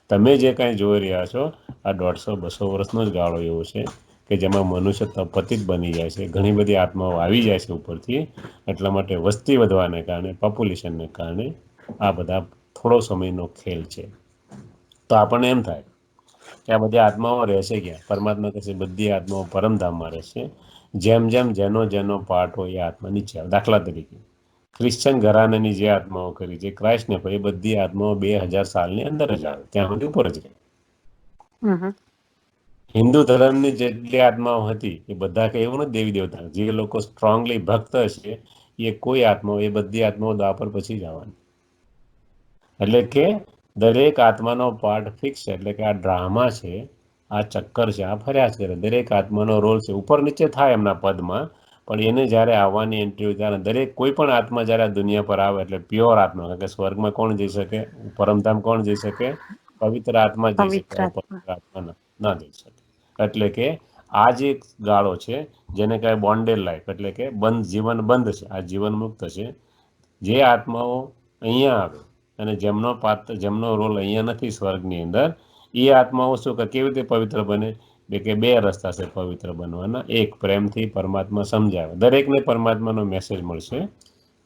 તમે જે કાંઈ જોઈ રહ્યા છો આ 150-200 વર્ષનો જ ગાળો એવો છે કે જેમાં મનુષ્ય પતિત બની જાય છે, ઘણી બધી આત્માઓ આવી જાય છે ઉપરથી. એટલા માટે વસ્તી વધવાને કારણે, પોપ્યુલેશનને કારણે આ બધા થોડો સમયનો ખેલ છે. તો આપણને એમ થાય કે આ બધી આત્માઓ રહેશે ક્યાં? પરમાત્મા કહેશે બધી આત્માઓ પરમધામમાં રહેશે. જેમ જેનો પાર્ટ હોય એ આત્મા નીચે આવે. દાખલા તરીકે ક્રિશ્ચન ઘરાનાની જે આત્માઓ કરી, જે ક્રાઇસ્ટને એ બધી આત્માઓ 2000 સાલની અંદર જ આવે, ત્યાં સુધી ઉપર જ રહે. હિન્દુ ધર્મની જેટલી આત્માઓ હતી એ બધા કે એવું નથી દેવી દેવતા, જે લોકો સ્ટ્રોંગલી ભક્ત હશે એ કોઈ આત્માઓ, એ બધી આત્માઓ દ્વાપર પછી જ આવવાની. એટલે કે દરેક આત્માનો પાર્ટ ફિક્સ છે. એટલે કે આ ડ્રામા છે, આ ચક્કર છે, આ ફર્યા જ કરે. દરેક આત્માનો રોલ છે, ઉપર નીચે થાય એમના પદમાં, પણ એને જ્યારે આવવાની એન્ટ્રી હોય ત્યારે દરેક કોઈ પણ આત્મા જ્યારે આ દુનિયા પર આવે એટલે પ્યોર આત્મા, કારણ કે સ્વર્ગમાં કોણ જઈ શકે, પરમધામ કોણ જઈ શકે? પવિત્ર આત્મા જઈ શકે, અપવિત્ર આત્મા ના જઈ શકે. એટલે કે આ જે ગાળો છે જેને કહેવાય બોન્ડેડ લાઈફ, એટલે કે જીવન બંધ છે, આ જીવન મુક્ત છે. જે આત્માઓ અહીંયા આવે અને જેમનો રોલ અહીંયા નથી સ્વર્ગની અંદર, એ આત્માઓ શું કે કેવી રીતે પવિત્ર બને? કે 2 રસ્તા છે પવિત્ર બનવાના. એક, પ્રેમથી પરમાત્મા સમજાવે. દરેકને પરમાત્માનો મેસેજ મળશે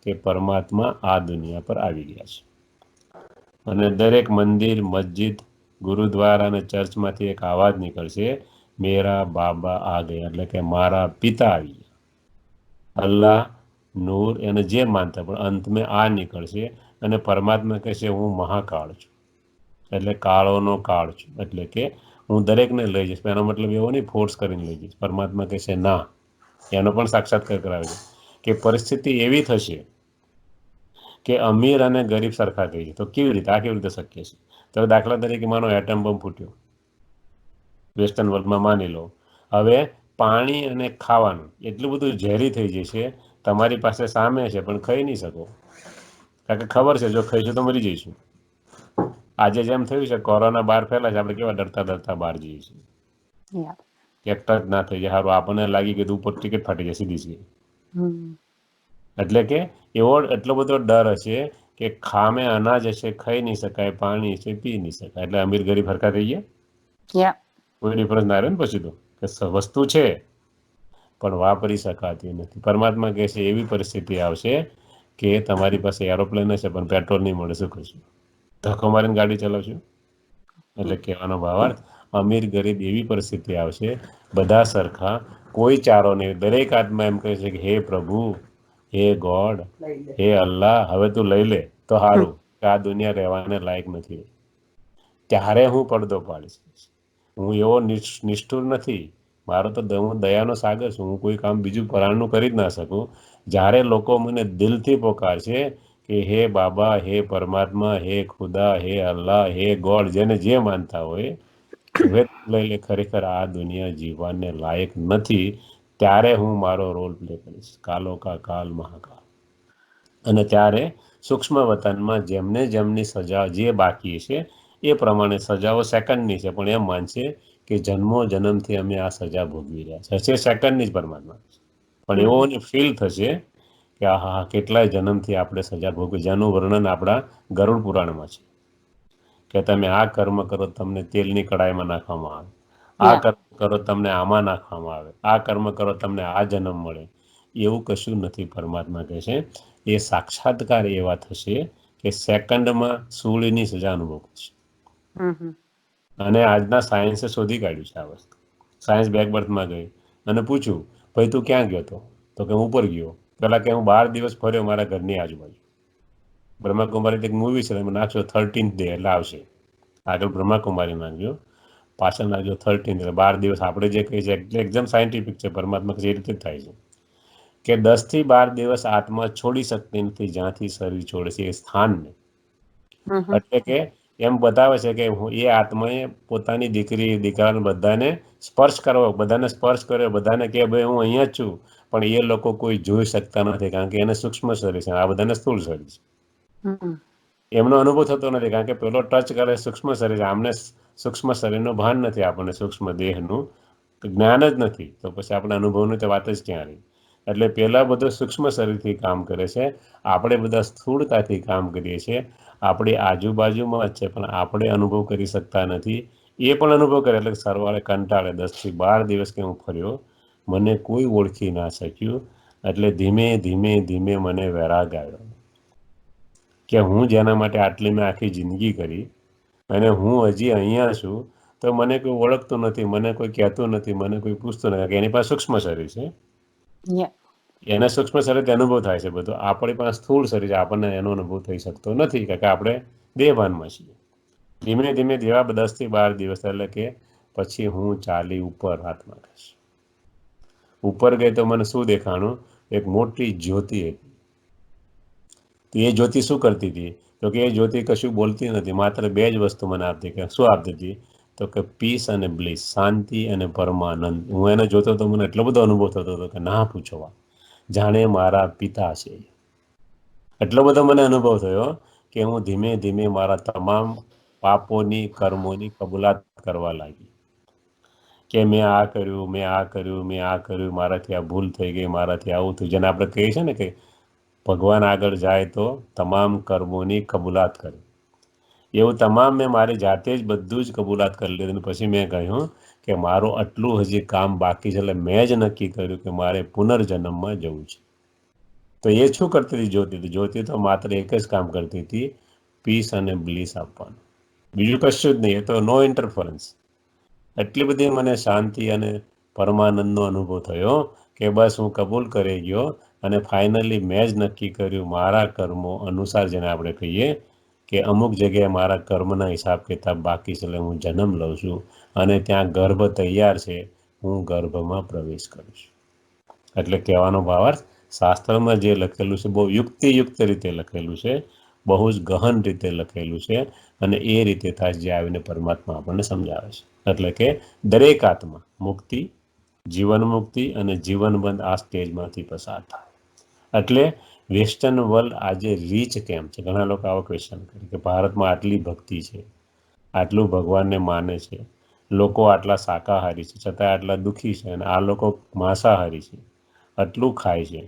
કે પરમાત્મા આ દુનિયા પર આવી ગયા છે. અને દરેક મંદિર, મસ્જિદ, ગુરુદ્વારા અને ચર્ચમાંથી એક અવાજ નીકળશે, મેરા બાબા આ ગયા, એટલે કે મારા પિતા આવી ગયા. અલ્લાહ, નૂર એને જે માનતા, પણ અંતમાં આ નીકળશે અને પરમાત્મા કહેશે હું મહાકાળ છું, એટલે કાળોનો કાળ છું. એટલે કે હું દરેકને લઈ જઈશ. એનો મતલબ એવો નહીં ફોર્સ કરીને લઈ જઈશ. પરમાત્મા કહેશે ના. એનો પણ સાક્ષાત્કાર કરાવે છે કે પરિસ્થિતિ એવી થશે કે અમીર અને ગરીબ સરખા થઈ જાય. તો કેવી રીતે? આ કેવી રીતે શક્ય છે? તો દાખલા તરીકે માનો એટમ બોમ્બ ફૂટ્યો વેસ્ટર્ન વર્લ્ડમાં, માની લો. હવે પાણી અને ખાવાનું એટલું બધું ઝેરી થઈ જશે, તમારી પાસે સામે છે પણ ખાઈ નહીં શકો, કારણ કે ખબર છે જો ખાઈશું તો મરી જઈશું. આજે જેમ થયું છે, કોરોના બહાર ફેલાય છે, આપણે કેવા ડરતા બહાર જઈએ છીએ કે ટચ ના થઈ જાય. સારું, આપણને લાગી કે ઉપર ટિકિટ ફાટી જાય સીધી સીધી. એટલે કે એટલો બધો ડર હશે કે ખામે અનાજ હશે, ખાઈ નહીં શકાય, પાણી હશે, પી નહીં શકાય. એટલે અમીર ગરીબ હરખા થઈ ગયા, કોઈ ડિફરન્સ ના રહે ને પછી તો. કે વસ્તુ છે પણ વાપરી શકાતી નથી. પરમાત્મા કહે છે એવી પરિસ્થિતિ આવશે કે તમારી પાસે એરોપ્લેન હશે પણ પેટ્રોલ નહીં મળે, શું કરશું? ધક્કો મારીને ગાડી ચલાવશું? એટલે કહેવાનો ભાવાર્થ, અમીર ગરીબ એવી પરિસ્થિતિ આવશે, બધા સરખા, કોઈ ચારો નહીં. દરેક આત્મા એમ કહે છે કે હે પ્રભુ, હે ગોડ, હે અલ્લાહ, હવે તું લઈ લે તો સારું, કે આ દુનિયા રહેવાને લાયક નથી. ત્યારે હું પડદો પાડીશ. હું એવો નિષ્ઠુર નથી. મારો તો હું દયાનો સાગર છું. હું કોઈ કામ બીજું પરાણનું કરી જ ના શકું. જ્યારે લોકો મને દિલથી પોકારશે કે હે બાબા, હે પરમાત્મા, હે ખુદા, હે અલ્લાહ, હે ગોડ, જેને જે માનતા હોય, હવે લઈ લે, ખરેખર આ દુનિયા જીવવાને લાયક નથી, ત્યારે હું મારો રોલ પ્લે કરીશ. કાલો કા કાલ મહાકાલ. અને ત્યારે સૂક્ષ્મ વતનમાં જેમને જેમની સજા જે બાકી છે એ પ્રમાણે સજાઓ સેકન્ડની છે, પણ એમ માનશે કે જન્મો જન્મથી અમે આ સજા ભોગવી રહ્યા છે સેકન્ડની જ પરમાત્મા. પણ એવો ફીલ થશે કે હા, કેટલાય જન્મથી આપણે સજા ભોગવી, જેનું વર્ણન આપણા ગરુડ પુરાણમાં છે કે તમે આ કર્મ કરો તમને તેલની કડાઈમાં નાખવામાં આવે, આ કર્મ કરો તમને આમાં નાખવામાં આવે, આ કર્મ કરો તમને આ જન્મ મળે. એવું કશું નથી. પરમાત્મા કહે છે એ સાક્ષાત્કાર એવા થશે કે સેકન્ડમાં સૂળની સજા અનુભવ કરશે. અને આજના સાયન્સે શોધી કાઢ્યું છે આ વસ્તુ. સાયન્સ બેકબર્થમાં ગઈ અને પૂછ્યું, ભાઈ તું ક્યાં ગયો હતો? તો કે હું ઉપર ગયો. પહેલાં કે હું 12 દિવસ ફર્યો મારા ઘરની આજુબાજુ. બ્રહ્માકુમારી એક મૂવી છે, તમે નાખશો 13th ડે એટલે આવશે. આગળ બ્રહ્માકુમારી નાખજો, પાછળ નાખજો 13th, એટલે 12 દિવસ. આપણે જે કહીએ છીએ એકદમ સાયન્ટિફિક છે. પરમાત્મા એ રીતે જ થાય છે કે 10 થી 12 દિવસ આત્મા છોડી શકતી નથી જ્યાંથી શરીર છોડે છે એ સ્થાનને. એટલે કે એમ બતાવે છે કે એ આત્માએ પોતાની દીકરી દીકરાને બધાને સ્પર્શ કરવો, બધાને સ્પર્શ કર્યો, બધાને કે ભાઈ હું અહીંયા જ છું, પણ એ લોકો કોઈ જોઈ શકતા નથી કારણ કે એને સૂક્ષ્મ શરીર છે, આ બધાને સ્થૂળ શરીર છે. એમનો અનુભવ થતો નથી કારણ કે પેલો ટચ કરે સૂક્ષ્મ શરીર, આમને સૂક્ષ્મ શરીરનું ભાન નથી, આપણને સૂક્ષ્મ દેહનું જ્ઞાન જ નથી, તો પછી આપણે અનુભવની તો વાત જ ક્યાં રહી. એટલે પહેલાં બધું સૂક્ષ્મ શરીરથી કામ કરે છે, આપણે બધા સ્થૂળતાથી કામ કરીએ છીએ. આપણી આજુબાજુમાં જ છે પણ આપણે અનુભવ કરી શકતા નથી. એ પણ અનુભવ કરે એટલે સરવાળે કંટાળે. 10 થી 12 દિવસ કે હું ફર્યો, મને કોઈ ઓળખી ના શક્યું. એટલે ધીમે ધીમે ધીમે મને વૈરાગ આવ્યો કે હું જેના માટે આટલી મેં આખી જિંદગી કરી અને હું હજી અહીંયા છું, તો મને કોઈ ઓળખતું નથી, મને કોઈ કહેતું નથી, મને કોઈ પૂછતું નથી. એની પાસે સૂક્ષ્મ શરીર છે, એના સૂક્ષ્મ શરીરથી અનુભવ થાય છે બધું. આપણી પાસે સ્થૂળ શરીર છે, આપણને એનો અનુભવ થઈ શકતો નથી કારણ કે આપણે દેહભાનમાં છીએ. ધીમે ધીમે જેવા 10 થી 12 દિવસ એટલે કે પછી હું ચાલી ઉપર હાથમાં કહીશ. ઉપર ગઈ તો મને શું દેખાણું? એક મોટી જ્યોતિ હતી. તો એ જ્યોતિ શું કરતી હતી? તો કે એ જ્યોતિ કશું બોલતી નથી, માત્ર 2 જ વસ્તુ મને આપતી. કે શું આપતી હતી? તો કે પીસ અને બ્લિસ, શાંતિ અને પરમાનંદ. હું એને જોતો તો મને એટલો બધો અનુભવ થતો હતો કે ના પૂછો, જાણે મારા પિતા છે. એટલો બધો મને અનુભવ થયો કે હું ધીમે ધીમે મારા તમામ પાપોની, કર્મોની કબૂલાત કરવા લાગી કે મેં આ કર્યું, મેં આ કર્યું, મેં આ કર્યું, મારાથી આ ભૂલ થઈ ગઈ, મારાથી આવું થયું. જેને આપણે કહીએ છીએ ને કે ભગવાન આગળ જાય તો તમામ કર્મોની કબૂલાત કરે, એવું તમામ મેં મારી જાતે જ બધું જ કબૂલાત કરી લીધું. પછી મેં કહ્યું કે મારું આટલું હજી કામ બાકી છે. એટલે મેં જ નક્કી કર્યું કે મારે પુનર્જન્મમાં જવું છે. તો એ શું કરતી હતી જ્યોતિ? જ્યોતિ તો માત્ર એક જ કામ કરતી હતી, પીસ અને બ્લિસ આપવાનું, બીજું કશું જ નહીં. એ તો નો ઇન્ટરફરન્સ. એટલી બધી મને શાંતિ અને પરમાનંદનો અનુભવ થયો કે બસ હું કબૂલ કરી ગયો. અને ફાઇનલી મેં જ નક્કી કર્યું મારા કર્મો અનુસાર, જેને આપણે કહીએ કે અમુક જગ્યાએ મારા કર્મના હિસાબ કિતાબ બાકી છે, એટલે હું જન્મ લઉં છું અને ત્યાં ગર્ભ તૈયાર છે, હું ગર્ભમાં પ્રવેશ કરું છું. એટલે કહેવાનો ભાવાર્થ, શાસ્ત્રમાં જે લખેલું છે બહુ યુક્તિયુક્ત રીતે લખેલું છે, બહુ જ ગહન રીતે લખેલું છે. અને એ રીતે થાય જે આવીને પરમાત્મા આપણને સમજાવે છે. એટલે કે દરેક આત્મા મુક્તિ, જીવન મુક્તિ અને જીવનબંધ આ સ્ટેજમાંથી પસાર થાય. એટલે વેસ્ટર્ન વર્લ્ડ આજે રીચ કેમ છે? ઘણા લોકો આવો ક્વેશ્ચન કરે કે ભારતમાં આટલી ભક્તિ છે, આટલું ભગવાનને માને છે, લોકો આટલા શાકાહારી છે છતાં આટલા દુઃખી છે, અને આ લોકો માંસાહારી છે, આટલું ખાય છે,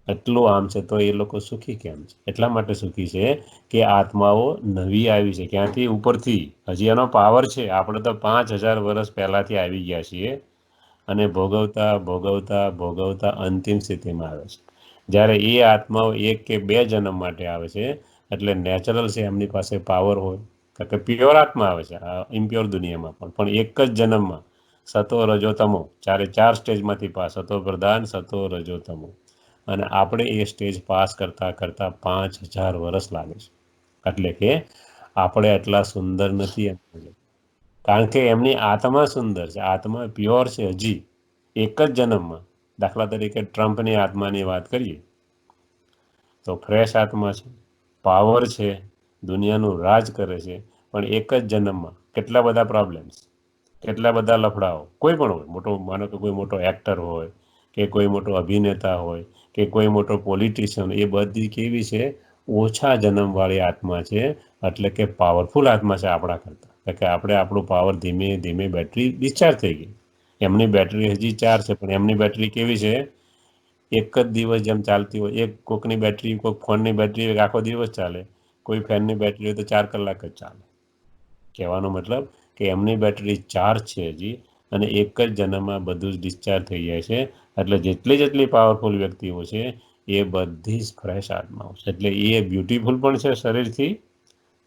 એટલું આમ છે, તો એ લોકો સુખી કેમ છે? એટલા માટે સુખી છે કે આત્માઓ નવી આવી છે, ક્યાંથી? ઉપરથી. હજી એનો પાવર છે. આપણે તો 5000 વર્ષ પહેલાંથી આવી ગયા છીએ અને ભોગવતા ભોગવતા ભોગવતા અંતિમ સ્થિતિમાં આવે છે. જ્યારે એ આત્માઓ 1 કે 2 જન્મ માટે આવે છે, એટલે નેચરલ છે એમની પાસે પાવર હોય, કારણ કે પ્યોર આત્મા આવે છે આ ઇમ્પ્યોર દુનિયામાં પણ એક જ જન્મમાં સતો રજો તમો 4 સ્ટેજમાંથી પાસ, સતો પ્રધાન, સતો રજો તમો, અને આપણે એ સ્ટેજ પાસ કરતાં કરતાં 5000 વર્ષ લાગે છે. એટલે કે આપણે એટલા સુંદર નથી, કારણ કે એમની આત્મા સુંદર છે, આત્મા પ્યોર છે. હજી એક જ જન્મમાં, દાખલા તરીકે ટ્રમ્પની આત્માની વાત કરીએ તો ફ્રેશ આત્મા છે, પાવર છે, દુનિયાનું રાજ કરે છે, પણ એક જ જન્મમાં કેટલા બધા પ્રોબ્લેમ્સ, કેટલા બધા લફડાઓ. કોઈ પણ હોય, મોટો માનો કે કોઈ મોટો એક્ટર હોય, કે કોઈ મોટો અભિનેતા હોય, કે કોઈ મોટો પોલિટિશિયન, એ બધી કેવી છે? ઓછા જન્મવાળી આત્મા છે, એટલે કે પાવરફુલ આત્મા છે આપણા કરતાં. કે આપણે આપણું પાવર ધીમે ધીમે બેટરી ડિસ્ચાર્જ થઈ ગઈ. એમની બેટરી હજી 4 છે, પણ એમની બેટરી કેવી છે? એક જ દિવસ જેમ ચાલતી હોય, કોકની બેટરી, કોઈક ફોનની બેટરી આખો દિવસ ચાલે, કોઈ ફેનની બેટરી હોય તો 4 કલાક જ ચાલે. કહેવાનો મતલબ કે એમની બેટરી ચાર્જ છે હજી, અને એક જ જન્મમાં બધું જ ડિસ્ચાર્જ થઈ જાય છે. એટલે જેટલી પાવરફુલ વ્યક્તિઓ છે એ બધી જ ફ્રેશ આત્માઓ છે. એટલે એ બ્યુટીફુલ પણ છે શરીરથી,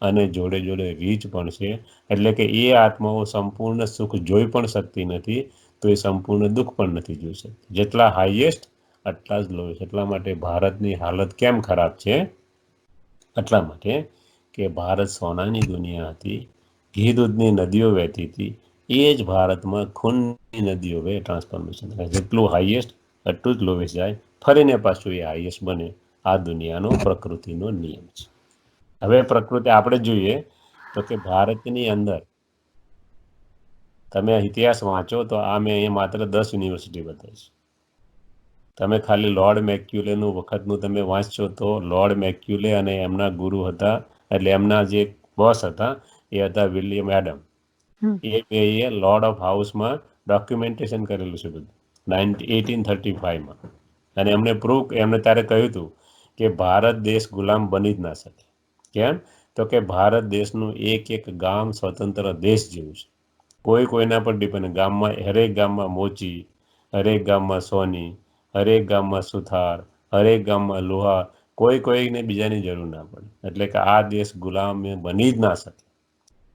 અને જોડે જોડે રીચ પણ છે. એટલે કે એ આત્માઓ સંપૂર્ણ સુખ જોઈ પણ શકતી નથી, તો એ સંપૂર્ણ દુઃખ પણ નથી જોઈ શકતી. જેટલા હાઈએસ્ટ એટલા જ લોએસ્ટ. એટલા માટે ભારતની હાલત કેમ ખરાબ છે? એટલા માટે કે ભારત સોનાની દુનિયા હતી, ઘી દૂધની નદીઓ વહેતી હતી, એ જ ભારતમાં ખૂનની નદીઓ વહે. ટ્રાન્સફોર્મેશન જેટલું હાઈએસ્ટ એટલું જ લોએસ્ટ જાય, ફરીને પાછું એ હાઈએસ્ટ બને. આ દુનિયાનો પ્રકૃતિનો નિયમ છે. હવે પ્રકૃતિ આપણે જોઈએ તો કે ભારતની અંદર તમે ઇતિહાસ વાંચો તો આ મેં અહીંયા માત્ર 10 યુનિવર્સિટી બતાવી છે. તમે ખાલી લોર્ડ મેક્યુલેનું વખતનું તમે વાંચશો તો લોર્ડ મેક્યુલે અને એમના ગુરુ હતા, એટલે એમના જે બોસ હતા એ હતા વિલિયમ એડમ. એ બેએ લોર્ડ ઓફ હાઉસમાં ડોક્યુમેન્ટેશન કરેલું છે બધું 1835માં. અને એમને ત્યારે કહ્યું હતું કે ભારત દેશ ગુલામ બની જ ના શકે. કેમ? તો કે ભારત દેશનું એક એક ગામ સ્વતંત્ર દેશ જેવું છે. કોઈના પર ડિપેન્ડ. હરેક ગામમાં મોચી, હરેક ગામમાં સોની, હરેક ગામમાં સુથાર, હરેક ગામમાં લોહાર. કોઈને બીજાની જરૂર ના પડે. એટલે કે આ દેશ ગુલામ બની જ ના શકે.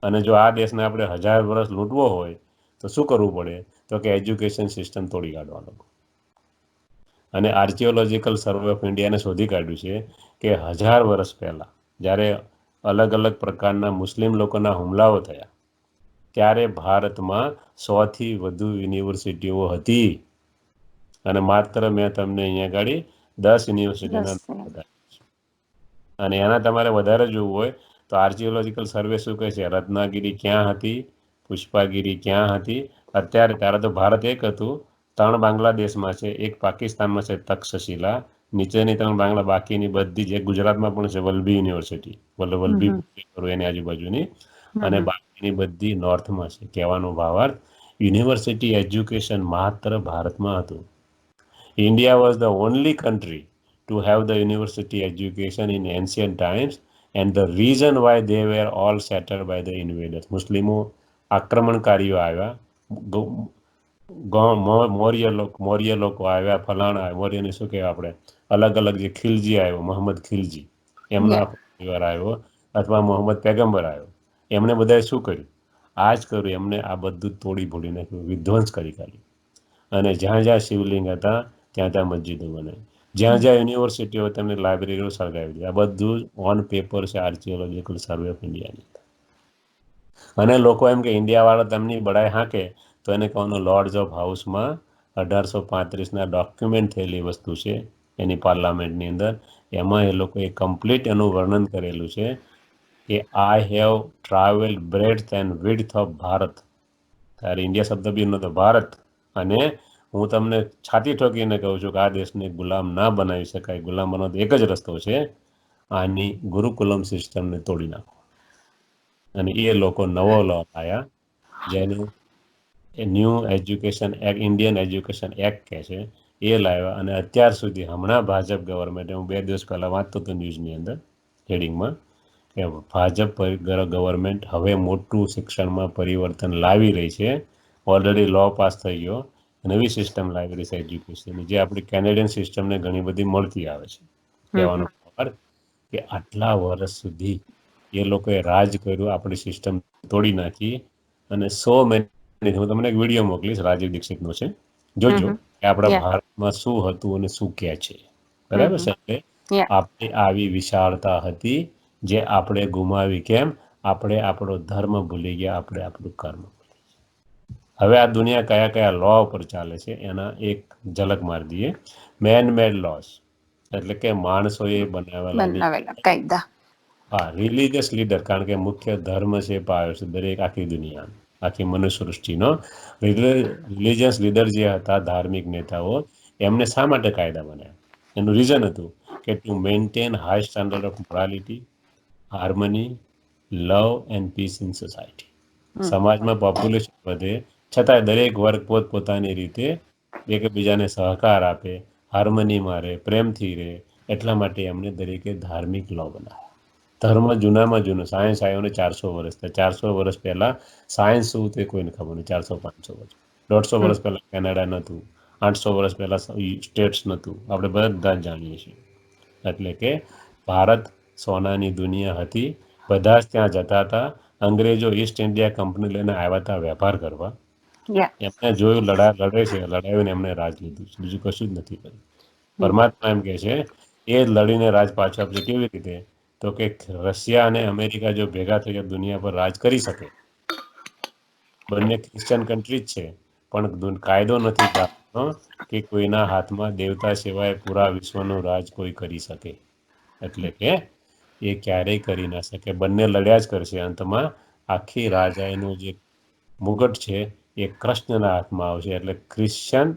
અને જો આ દેશને આપણે 1000 વર્ષ લૂંટવો હોય તો શું કરવું પડે? તો કે એજ્યુકેશન સિસ્ટમ તોડી કાઢવાનો. અને આર્કિયોલોજીકલ સર્વે ઓફ ઇન્ડિયાને શોધી કાઢ્યું છે કે 1000 વર્ષ પહેલાં જ્યારે અલગ અલગ પ્રકારના મુસ્લિમ લોકોના હુમલાઓ થયા, ત્યારે ભારતમાં 100થી વધુ યુનિવર્સિટીઓ હતી. અને માત્ર મેં તમને અહીંયા ગાડી 10 યુનિવર્સિટીના નામ બતાવ્યા છે. અને એના તમારે વધારે જોવું હોય તો આર્કિયોલોજીકલ સર્વે શું કહે છે? રત્નાગીરી ક્યાં હતી, પુષ્પાગીરી ક્યાં હતી. ત્યારે તો ભારત એક હતું, 3 બાંગ્લાદેશમાં છે, એક પાકિસ્તાનમાં છે તક્ષશિલા, નીચેની 3 બાકીની બધી જ. એક ગુજરાતમાં પણ છે વલ્લભી યુનિવર્સિટી, વલ્લભી એની આજુબાજુની, અને બાકીની બધી નોર્થમાં છે. કહેવાનો ભાવાર્થ યુનિવર્સિટી એજ્યુકેશન માત્ર ભારતમાં હતું. India was the only country to have the university education in ancient times, and the reason why they were all shattered by the invaders. મુસ્લિમો આક્રમણકારીઓ આવ્યા, મૌર્ય લોકો આવ્યા, ફલાણા મૌર્યને શું કહેવાય આપણે, અલગ અલગ જે ખિલજી આવ્યો, મોહમ્મદ ખિલજી, એમના પરિવાર આવ્યો, અથવા મોહમ્મદ પેગમ્બર આવ્યો. એમણે બધાએ શું કર્યું? આ જ કર્યું. એમને આ બધું તોડી ફોડી નાખ્યું, વિધ્વંસ કરી કાઢ્યું. અને જ્યાં જ્યાં શિવલિંગ હતા ત્યાં ત્યાં મસ્જિદો બનાવી, જ્યાં જ્યાં યુનિવર્સિટીઓ તેમને લાઇબ્રેરીઓ સળગાવી દીધી. આ બધું ઓન પેપર છે આર્કિયોલોજીકલ સર્વે ઓફ ઇન્ડિયાની. અને લોકો એમ કે ઇન્ડિયાવાળા તેમની બડાઈ હાંકે તો એને કહેવાનું લોર્ડ્સ ઓફ હાઉસમાં 1835ના ડોક્યુમેન્ટ થયેલી વસ્તુ છે એની પાર્લામેન્ટની અંદર. એમાં એ લોકોએ કમ્પ્લીટ એનું વર્ણન કરેલું છે કે I have travelled breadth and width of Bharat. ત્યારે ઇન્ડિયા શબ્દ બી નહોતો, ભારત. અને હું તમને છાતી ઠોકીને કહું છું કે આ દેશને ગુલામ ના બનાવી શકાય. ગુલામ બનાવવાનો એક જ રસ્તો છે, આની ગુરુકુલમ સિસ્ટમને તોડી નાખો. અને એ લોકો નવો લો આવ્યા, જેને new education act, Indian education act કહે છે, એ લાવ્યા. અને અત્યાર સુધી હમણાં ભાજપ ગવર્મેન્ટ, હું 2 દિવસ પહેલાં વાંચતો હતો ન્યૂઝની અંદર હેડિંગમાં, કે ભાજપ ગવર્મેન્ટ હવે મોટું શિક્ષણમાં પરિવર્તન લાવી રહી છે. ઓલરેડી લો પાસ થઈ ગયો, નવી સિસ્ટમ લાવી છે એજ્યુકેશનની, જે આપણી કેનેડિયન સિસ્ટમને ઘણી બધી મળતી આવે છે. કહેવાનો અર્થ કે આટલા વર્ષ સુધી એ લોકોએ રાજ કર્યું, આપણી સિસ્ટમ તોડી નાખી, અને 100 મિનિટ હું તમને એક વિડીયો મોકલીશ, રાજીવ દીક્ષિતનો છે, જોજો કે આપણા યા ભારતમાં શું હતું અને શું કે છે. બરાબર છે. એટલે યા આપણી આવી વિશાળતા હતી જે આપણે ગુમાવી. કેમ? આપણે આપણો ધર્મ ભૂલી ગયા, આપણે આપણું કર્મ. હવે આ દુનિયા કયા કયા લો ઉપર ચાલે છે એના એક ઝલક મારી દઈએ. મેન મેડ લોસ એટલે કે માણસોએ બનાવેલા કાયદા. હા, રિલિજિયસ લીડર, કારણ કે મુખ્ય ધર્મ છે પાયો છે દરેક આખી દુનિયા, આખી મનુષ્ય સૃષ્ટિનો. રિલિજિયસ લીડર જે હતા, ધાર્મિક નેતાઓ, એમને શા માટે કાયદા બનાવ્યા? એનું રીઝન હતું કે to maintain high standard of morality, harmony, love and piece in society. સમાજમાં પોપ્યુલેશન વધે છતાં દરેક વર્ગ પોતપોતાની રીતે એકબીજાને સહકાર આપે, હાર્મનીમાં રહે, પ્રેમથી રહે, એટલા માટે એમને દરેકે ધાર્મિક લો બનાવ્યા. ધર્મ જૂનામાં જૂનું, સાયન્સ આવ્યો ને 400 વર્ષ, 400 વર્ષ પહેલા સાયન્સ શું તે કોઈને ખબર નહીં. 400-500 વર્ષ, 150 વર્ષ પહેલા કેનેડા નહોતું, 800 વર્ષ પહેલા સ્ટેટ્સ નહોતું, આપણે બધા જ જાણીએ છીએ. એટલે કે ભારત સોનાની દુનિયા હતી, બધા જ ત્યાં જતા હતા. અંગ્રેજો ઈસ્ટ ઇન્ડિયા કંપની લઈને આવ્યા હતા વેપાર કરવા. એમને જોયું લડે છે, લડાવીને એમને રાજ લીધું છે, બીજું કશું જ નથી કર્યું. પરમાત્મા એમ કે છે એ લડીને રાજ પાછો આપશે. કેવી રીતે? તો કે રશિયા અને અમેરિકા જો ભેગા થઈ દુનિયા પર રાજ કરી શકે, બંને ક્રિશ્ચિયન કન્ટ્રી જ છે, પણ કાયદો નથી ચાલતો કે કોઈના હાથમાં દેવતા સિવાય પૂરા વિશ્વનું રાજ કોઈ કરી શકે. એટલે કે એ ક્યારેય કરી ના શકે. બંને લડ્યા જ કરશે. અંતમાં આખી રાજાઈનું જે મુગટ છે એ કૃષ્ણના હાથમાં આવશે. એટલે ક્રિશ્ચન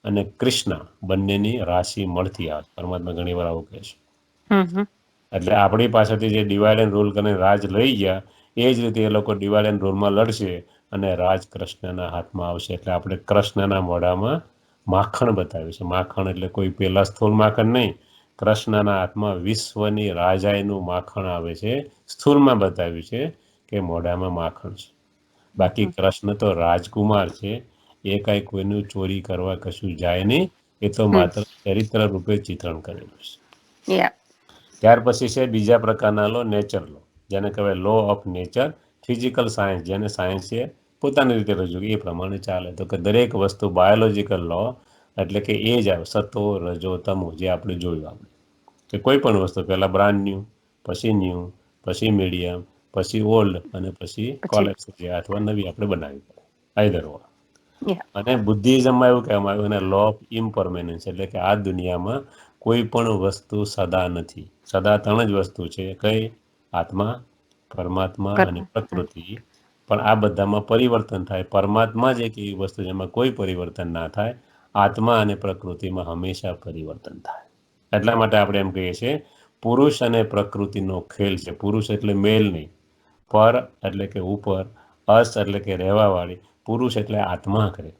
અને કૃષ્ણ બંનેની રાશિ મળતી આવે. પરમાત્મા ઘણી વાર આવું કહે છે. એટલે આપણી પાસેથી જે ડિવાઇડ એન્ડ રૂલ કરીને રાજ લઈ ગયા, એ જ રીતે એ લોકો ડિવાઇડ એન્ડ રૂલમાં લડશે અને રાજ કૃષ્ણના હાથમાં આવશે. એટલે આપણે કૃષ્ણના મોઢામાં માખણ બતાવ્યું છે. માખણ એટલે કોઈ પેલા સ્થૂળ માખણ નહીં, કૃષ્ણના હાથમાં વિશ્વની રાજાઈનું માખણ આવે છે. સ્થૂળમાં બતાવ્યું છે કે મોઢામાં માખણ છે. બાકી કૃષ્ણ તો રાજકુમાર છે, એ કાંઈ કોઈનું ચોરી કરવા કશું જાય નહીં, એ તો માત્ર ચરિત્ર રૂપે ચિત્રણ કરેલું છે. ત્યાર પછી છે બીજા પ્રકારના લો, નેચર લો, જેને કહેવાય law of nature. Physical science, જેને સાયન્સ છે પોતાની રીતે રજૂ એ પ્રમાણે ચાલે. તો કે દરેક વસ્તુ બાયોલોજીકલ લો, એટલે કે એ જ આવે સતો, રજો, તમો, જે આપણે જોયું. આપણે કે કોઈ પણ વસ્તુ પહેલાં બ્રાન્ડ ન્યૂ, પછી ન્યૂ, પછી મીડિયમ, પછી ઓલ્ડ, અને પછી કોલેપ્સ, જે અથવા નવી આપણે બનાવી પડે. આઈધર ઓર. અને બુદ્ધિઝમમાં એવું કહેવામાં આવ્યું એને લો ઓફ ઇમ્પરમેનન્સ, એટલે કે આ દુનિયામાં કોઈ પણ વસ્તુ સદા નથી. સદા 3 જ વસ્તુ છે. કઈ? આત્મા, પરમાત્મા અને પ્રકૃતિ. પણ આ બધામાં પરિવર્તન થાય. પરમાત્મા જ એક એવી વસ્તુ જેમાં કોઈ પરિવર્તન ના થાય. આત્મા અને પ્રકૃતિમાં હંમેશા પરિવર્તન થાય. એટલા માટે આપણે એમ કહીએ છીએ પુરુષ અને પ્રકૃતિનો ખેલ છે. પુરુષ એટલે મેલ નહીં, પર એટલે કે ઉપર, અસ એટલે કે રહેવાવાળી, પુરુષ એટલે આત્મા કરે.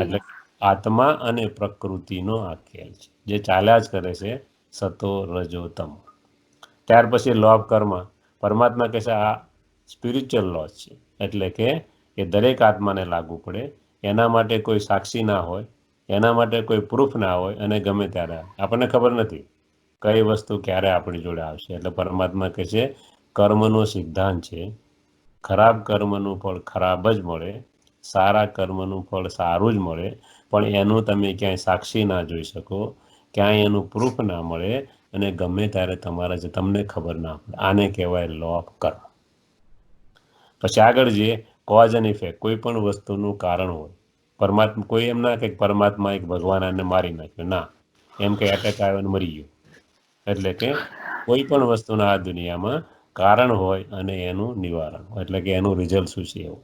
એટલે આત્મા અને પ્રકૃતિનો આ ખેલ છે, જે ચાલ્યા જ કરે છે, સતો, રજો, તમો. ત્યાર પછી લો ઓફ કર્મ. પરમાત્મા કહે છે આ સ્પિરિચ્યુઅલ લો છે, એટલે કે એ દરેક આત્માને લાગુ પડે. એના માટે કોઈ સાક્ષી ના હોય, એના માટે કોઈ પ્રૂફ ના હોય, અને ગમે ત્યારે આપણને ખબર નથી કઈ વસ્તુ ક્યારે આપણી જોડે આવશે. એટલે પરમાત્મા કહે છે કર્મનો સિદ્ધાંત છે, ખરાબ કર્મનું ફળ ખરાબ જ મળે, સારા કર્મનું ફળ સારું જ મળે. પણ એનું તમે ક્યાંય સાક્ષી ના જોઈ શકો, ક્યાંય એનું પ્રૂફ ના મળે, અને ગમે ત્યારે તમારા જે તમને ખબર ના પડે. આને કહેવાય લો ઓફ કર્મ. પછી આગળ જઈએ, કોઝ એન્ડ ઇફેક્ટ. કોઈ પણ વસ્તુનું કારણ હોય. પરમાત્મા કોઈ એમ ના કે પરમાત્મા એક ભગવાન આને મારી નાખ્યો, ના. એમ કે એટેક આવ્યો અને મરી ગયો. એટલે કે કોઈ પણ વસ્તુના આ દુનિયામાં કારણ હોય અને એનું નિવારણ હોય, એટલે કે એનું રિઝલ્ટ શું છે એવું.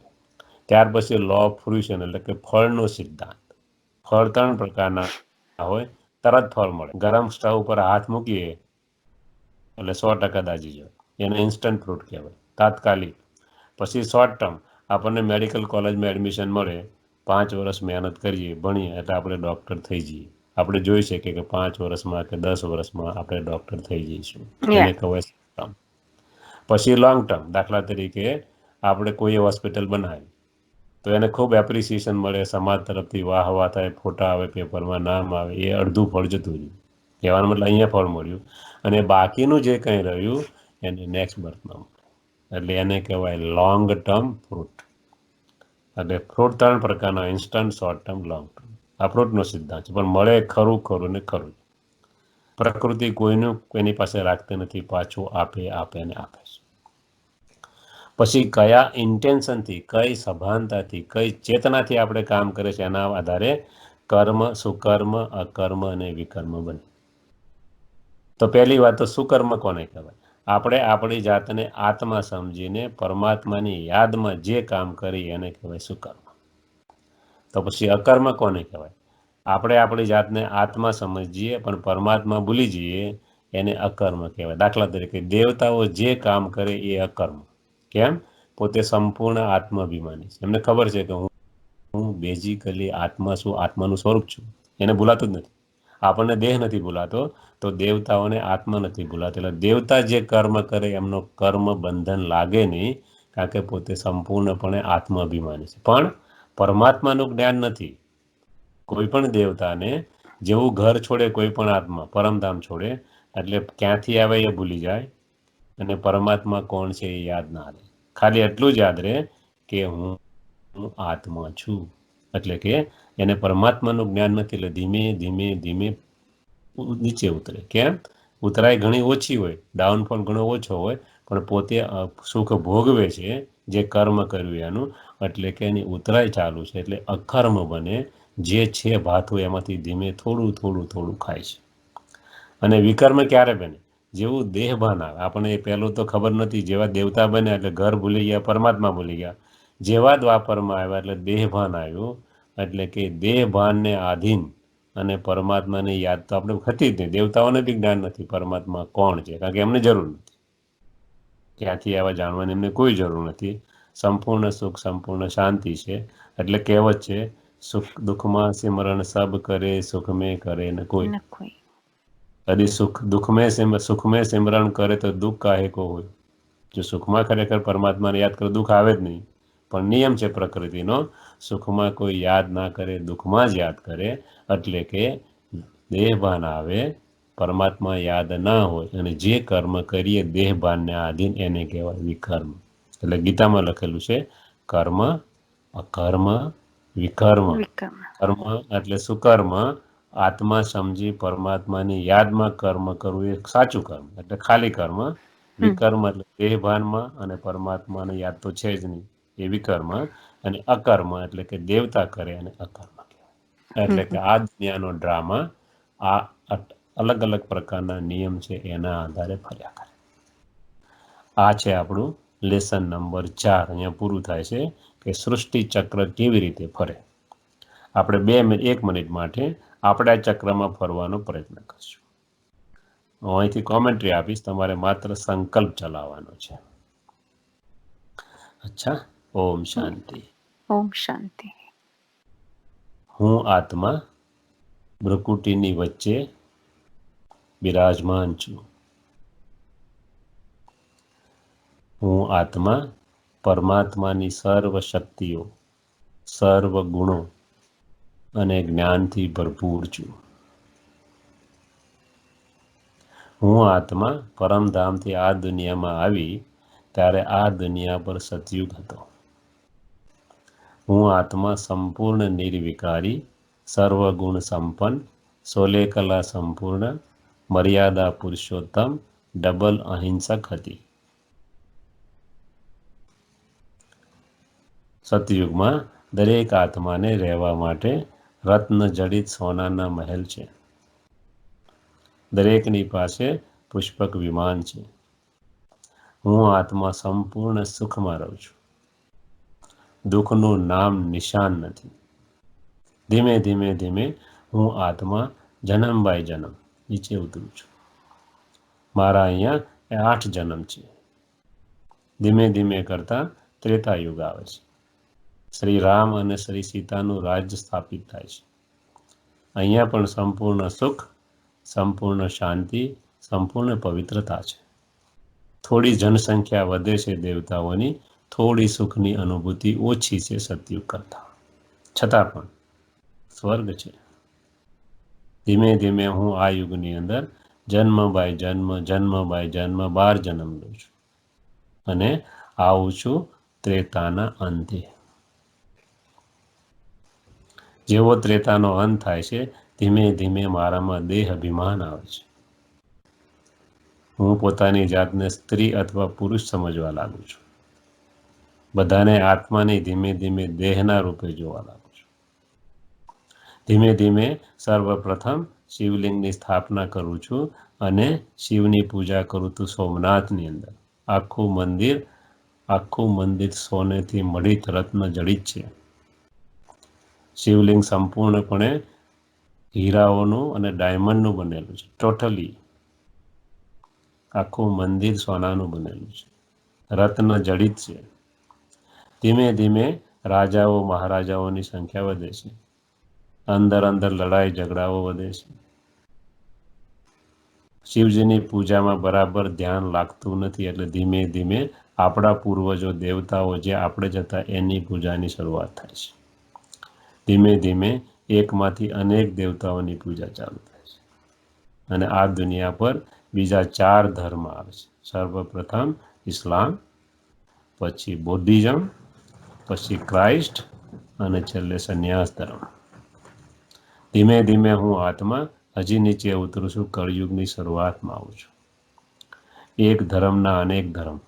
ત્યાર પછી લો ઓફ ફ્રુશન, એટલે કે ફળનો સિદ્ધાંત. ફળ 3 પ્રકારના હોય. તરત ફળ મળે. ગરમ સ્ટવ ઉપર હાથ મૂકીએ એટલે 100% દાજી જાય. એને ઇન્સ્ટન્ટ ફ્રૂટ કહેવાય, તાત્કાલિક. પછી શોર્ટ ટર્મ, આપણને મેડિકલ કોલેજમાં એડમિશન મળે, 5 વર્ષ મહેનત કરીએ, ભણીએ, એટલે આપણે ડૉક્ટર થઈ જઈએ. આપણે જોઈ શકીએ કે 5 વર્ષમાં કે 10 વર્ષમાં આપણે ડૉક્ટર થઈ જઈશું. એને કહેવાય શોર્ટ ટર્મ. પછી લોંગ ટર્મ, દાખલા તરીકે આપણે કોઈ હોસ્પિટલ બનાવી, તો એને ખૂબ એપ્રિસિએશન મળે, સમાજ તરફથી વાહ વાહ થાય, ફોટા આવે, પેપરમાં નામ આવે, એ અડધું ફળ જતું રહ્યું. કહેવાનો મતલબ અહીંયા ફળ મળ્યું, અને બાકીનું જે કંઈ રહ્યું એને નેક્સ્ટ બર્થમાં મળે. એટલે એને કહેવાય લોંગ ટર્મ ફ્રૂટ. એટલે ફ્રૂટ 3 પ્રકારના: instant, short term, long term. આ ફ્રૂટનો સિદ્ધાંત છે. પણ મળે ખરું ખરું ને ખરું. પ્રકૃતિ કોઈનું કોઈની પાસે રાખતી નથી, પાછું આપે ને આપે છે. પછી કયા ઇન્ટેન્શનથી, કઈ સભાનતાથી, કઈ ચેતનાથી આપણે કામ કરે છે, એના આધારે કર્મ, સુકર્મ, અકર્મ અને વિકર્મ બને. તો પહેલી વાત તો સુકર્મ કોને કહેવાય? આપણે આપણી જાતને આત્મા સમજીને પરમાત્માની યાદમાં જે કામ કરી એને કહેવાય સુકર્મ. તો પછી અકર્મ કોને કહેવાય? આપણે આપણી જાતને આત્મા સમજીએ પણ પરમાત્મા ભૂલી જઈએ એને અકર્મ કહેવાય. દાખલા તરીકે દેવતાઓ જે કામ કરે એ અકર્મ. કેમ? પોતે સંપૂર્ણ આત્માભિમાની છે. એમને ખબર છે કે હું બેઝિકલી આત્મા છું, આત્માનું સ્વરૂપ છું. એને ભૂલાતું જ નથી. આપણને દેહ નથી ભૂલાતો, તો દેવતાઓને આત્મા નથી ભૂલાતો. એટલે દેવતા જે કર્મ કરે એમનો કર્મ બંધન લાગે નહીં, કારણ કે પોતે સંપૂર્ણપણે આત્માભિમાની છે. પણ પરમાત્માનું જ્ઞાન નથી. કોઈ પણ દેવતાને જેવું ઘર છોડે, કોઈ પણ આત્મા પરમધામ છોડે એટલે ક્યાંથી આવે એ ભૂલી જાય, અને પરમાત્મા કોણ છે એ યાદ ના રહે. ખાલી એટલું જ યાદ રહે કે હું આત્મા છું. એટલે કે એને પરમાત્માનું જ્ઞાન નથી. એટલે ધીમે ધીમે ધીમે નીચે ઉતરે. કેમ? ઉતરાય ઘણી ઓછી હોય, ડાઉનફોલ ઘણો ઓછો હોય, પણ પોતે સુખ ભોગવે છે જે કર્મ કર્યું એનું. એટલે કે એની ઉતરાય ચાલુ છે. એટલે અકર્મ બને. જે છે ભાથું એમાંથી ધીમે થોડું થોડું થોડું ખાય છે. અને વિકર્મ ક્યારે બને? જેવું દેહભાન આવે. આપણને પહેલું તો ખબર નથી. જેવા દેવતા બન્યા એટલે ઘર ભૂલી ગયા, પરમાત્મા ભૂલી ગયા. જેવા દ્વાપરમાં આવ્યા એટલે દેહભાન આવ્યું. એટલે કે દેહભાનને આધીન અને પરમાત્માની યાદ તો આપણે હતી જ નહીં. દેવતાઓને બી જ્ઞાન નથી પરમાત્મા કોણ છે, કારણ કે એમને જરૂર નથી. ક્યાંથી આવા જાણવાની એમને કોઈ જરૂર નથી. સંપૂર્ણ સુખ, સંપૂર્ણ શાંતિ છે. એટલે કહેવત છે, સુખ દુઃખમાં સિમરણ સબ કરે, સુખ મેં કરે ન કોઈ. यदि सुख में सिमरण करे तो दुख काहे को હોય. જો સુખમાં ખરેખર પરમાત્માને યાદ કરે દુઃખ આવે જ નહીં. પણ નિયમ છે પ્રકૃતિનો, સુખમાં કોઈ યાદ ના કરે, દુઃખમાં જ યાદ કરે. એટલે કે દેહભાન આવે, પરમાત્મા યાદ ના હોય, અને જે કર્મ કરીએ દેહભાનને આધીન એને કહેવાય વિકર્મ. એટલે ગીતામાં લખેલું છે કર્મ, અકર્મ, વિકર્મ. કર્મ એટલે સુકર્મ, આત્મા સમજી પરમાત્માની યાદમાં કર્મ કરવું એ સાચું કર્મ, એટલે ખાલી કર્મ. વિકર્મ એટલે દેહભાનમાં અને પરમાત્માની યાદ તો છે જ નહીં, એ વિકર્મ. અને અકર્મ એટલે કે દેવતા કરે અને અકર્મ કહેવાય. એટલે કે આ દુનિયાનો ડ્રામા આ અલગ અલગ પ્રકારના નિયમ છે એના આધારે ફર્યા કરે. આ છે આપણું લેસન નંબર 4. અહીંયા પૂરું થાય છે કે સૃષ્ટિ ચક્ર કેવી રીતે ફરે. આપણે 1 મિનિટ માટે આપણે આ ચક્રમાં ફરવાનો પ્રયત્ન કરશું. હું અહીંથી કોમેન્ટ્રી આપીશ, તમારે માત્ર સંકલ્પ ચલાવવાનો છે. અચ્છા. ઓમ શાંતિ. ઓમ શાંતિ. હું આત્મા ભ્રુકુટીની વચ્ચે બિરાજમાન છું. હું આત્મા પરમાત્માની સર્વ શક્તિઓ, સર્વ ગુણો અને જ્ઞાનથી ભરપૂર છું. હું આત્મા પરમધામથી આ દુનિયામાં આવી ત્યારે આ દુનિયા પર સતયુગ હતો. હું આત્મા સંપૂર્ણ નિર્વિકારી, સર્વગુણ સંપન્ન, 16 કલા સંપૂર્ણ, મર્યાદા પુરુષોત્તમ, ડબલ અહિંસક હતી. સતયુગમાં દરેક આત્માને રહેવા માટે રત્ન જડિત સોનાના મહેલ છે. દરેકની પાસે પુષ્પક વિમાન છે. હું આત્મા સંપૂર્ણ સુખમાં રહું છું. દુઃખનું નામ નિશાન નથી. ધીમે ધીમે ધીમે હું આત્મા જન્મ બાય જન્મ નીચે ઉતરું છું. મારા અહીંયા 8 જન્મ છે. ધીમે ધીમે કરતાં ત્રેતાયુગ આવે છે. શ્રી રામ અને શ્રી સીતાનું રાજ્ય સ્થાપિત થાય છે. અહીંયા પણ સંપૂર્ણ સુખ, સંપૂર્ણ શાંતિ, સંપૂર્ણ પવિત્રતા છે. થોડી જનસંખ્યા વધે છે દેવતાઓની, થોડી સુખની અનુભૂતિ ઓછી છે સતયુગ કરતાં, છતાં પણ સ્વર્ગ છે. ધીમે ધીમે હું આ યુગની અંદર જન્મ બાય જન્મ, જન્મ બાય જન્મ 12 જન્મ લઉં છું અને આવું છું ત્રેતાના અંતે. જેવો ત્રેતાનો અંત થાય છે, ધીમે ધીમે મારામાં દેહ અભિમાન આવે છે. હું પોતાની જાતને સ્ત્રી અથવા પુરુષ સમજવા લાગુ છું. બધાને આત્માને ધીમે ધીમે દેહના રૂપે જોવા લાગુ છું. ધીમે ધીમે સર્વપ્રથમ શિવલિંગની સ્થાપના કરું છું અને શિવની પૂજા કરું છું સોમનાથની અંદર. આખું મંદિર સોનેથી મડિત રત્ન જડિત છે. શિવલિંગ સંપૂર્ણપણે હીરાઓનું અને ડાયમંડનું બનેલું છે. ટોટલી આખું મંદિર સોનાનું બનેલું છે, રત્ન જડિત છે. ધીમે ધીમે રાજાઓ મહારાજાઓની સંખ્યા વધે છે. અંદર લડાઈ ઝઘડાઓ વધે છે. શિવજીની પૂજામાં બરાબર ધ્યાન લાગતું નથી, એટલે ધીમે ધીમે આપણા પૂર્વજો દેવતાઓ જે આપણે જ હતા એની પૂજાની શરૂઆત થાય છે. ધીમે ધીમે એકમાંથી અનેક દેવતાઓની પૂજા ચાલુ થાય છે અને આ દુનિયા પર બીજા 4 ધર્મ આવે છે. સર્વપ્રથમ ઇસ્લામ, પછી બૌદ્ધિઝમ, પછી ક્રાઇસ્ટ અને છેલ્લે સંન્યાસ ધર્મ. ધીમે ધીમે હું આત્મા હજી નીચે ઉતરું છું, કળયુગની શરૂઆતમાં આવું છું. એક ધર્મના અનેક ધર્મ.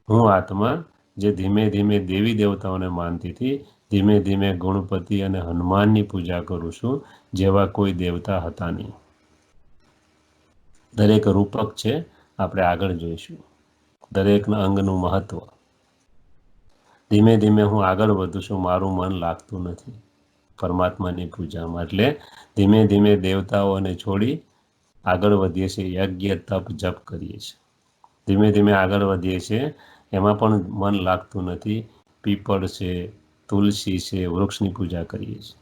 હું આત્મા જે ધીમે ધીમે દેવી દેવતાઓને માનતી હતી, ધીમે ધીમે ગણપતિ અને હનુમાનની પૂજા કરું છું, જેવા કોઈ દેવતા હતા નહીં. દરેક રૂપક છે, આપણે આગળ જોઈશું. દરેકના અંગનું મહત્વ. ધીમે ધીમે હું આગળ વધું છું, મારું મન લાગતું નથી પરમાત્માની પૂજામાં. એટલે ધીમે ધીમે દેવતાઓને છોડી આગળ વધીએ છીએ, યજ્ઞ તપ જપ કરીએ છીએ. ધીમે ધીમે આગળ વધીએ છીએ, એમાં પણ મન લાગતું નથી. પીપળ છે, તુલસી છે, વૃક્ષની પૂજા કરીએ છીએ.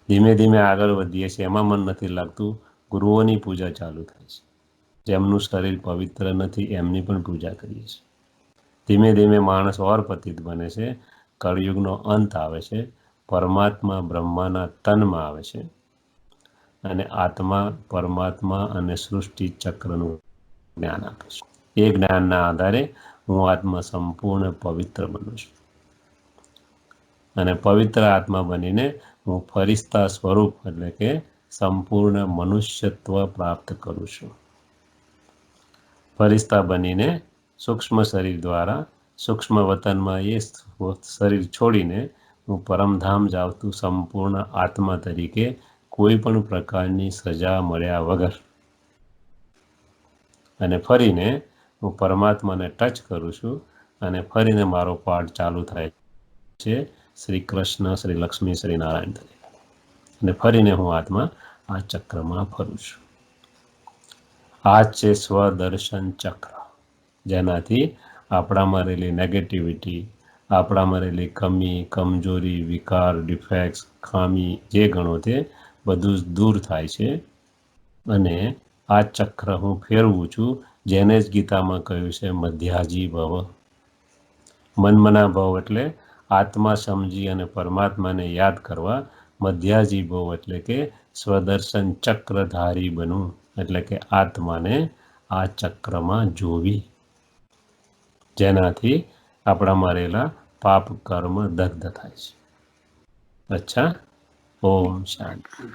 ધીમે ધીમે આગળ વધીએ છીએ, એમાં મન નથી લાગતું, ગુરુઓની પૂજા ચાલુ થાય છે. જેમનું શરીર પવિત્ર નથી એમની પણ પૂજા કરીએ છીએ. ધીમે ધીમે માણસ ઓર પતિત બને છે, કળયુગનો અંત આવે છે, પરમાત્મા બ્રહ્માના તનમાં આવે છે અને આત્મા પરમાત્મા અને સૃષ્ટિ ચક્રનું જ્ઞાન આપે છે. એ જ્ઞાનના આધારે હું આત્મા સંપૂર્ણ પવિત્ર બનું છું અને પવિત્ર આત્મા બનીને હું ફરિશ્તા સ્વરૂપ એટલે કે સંપૂર્ણ મનુષ્યત્વ પ્રાપ્ત કરું છું. ફરિશ્તા બનીને સૂક્ષ્મ શરીર દ્વારા સૂક્ષ્મ વતનમાં એ શરીર છોડીને હું પરમધામ જાવતું સંપૂર્ણ આત્મા તરીકે કોઈ પણ પ્રકારની સજા મળ્યા વગર અને ફરીને હું પરમાત્માને ટચ કરું છું અને ફરીને મારો પાઠ ચાલુ થાય છે શ્રી કૃષ્ણ, શ્રી લક્ષ્મી, શ્રી નારાયણ તરીકે. અને ફરીને હું આત્મા આ ચક્રમાં ફરું છું. આ છે સ્વદર્શન ચક્ર, જેનાથી આપણામાં રહેલી નેગેટિવિટી, આપણામાં રહેલી કમી, કમજોરી, વિકાર, ડિફેક્ટ્સ, ખામી જે ગણો તે બધું જ દૂર થાય છે. અને આ ચક્ર હું ફેરવું છું, જેને જ ગીતામાં કહ્યું છે મધ્યાજી ભવ. મનમના ભવ એટલે આત્મા સમજી અને પરમાત્માને યાદ કરવા. મધ્યાજી ભવ એટલે કે સ્વદર્શન ચક્રધારી બનવું, એટલે કે આત્માને આ ચક્રમાં જોવી, જેનાથી આપણામાં રહેલા પાપ કર્મ દગ્ધ થાય છે. અચ્છા, ઓમ શાંતિ.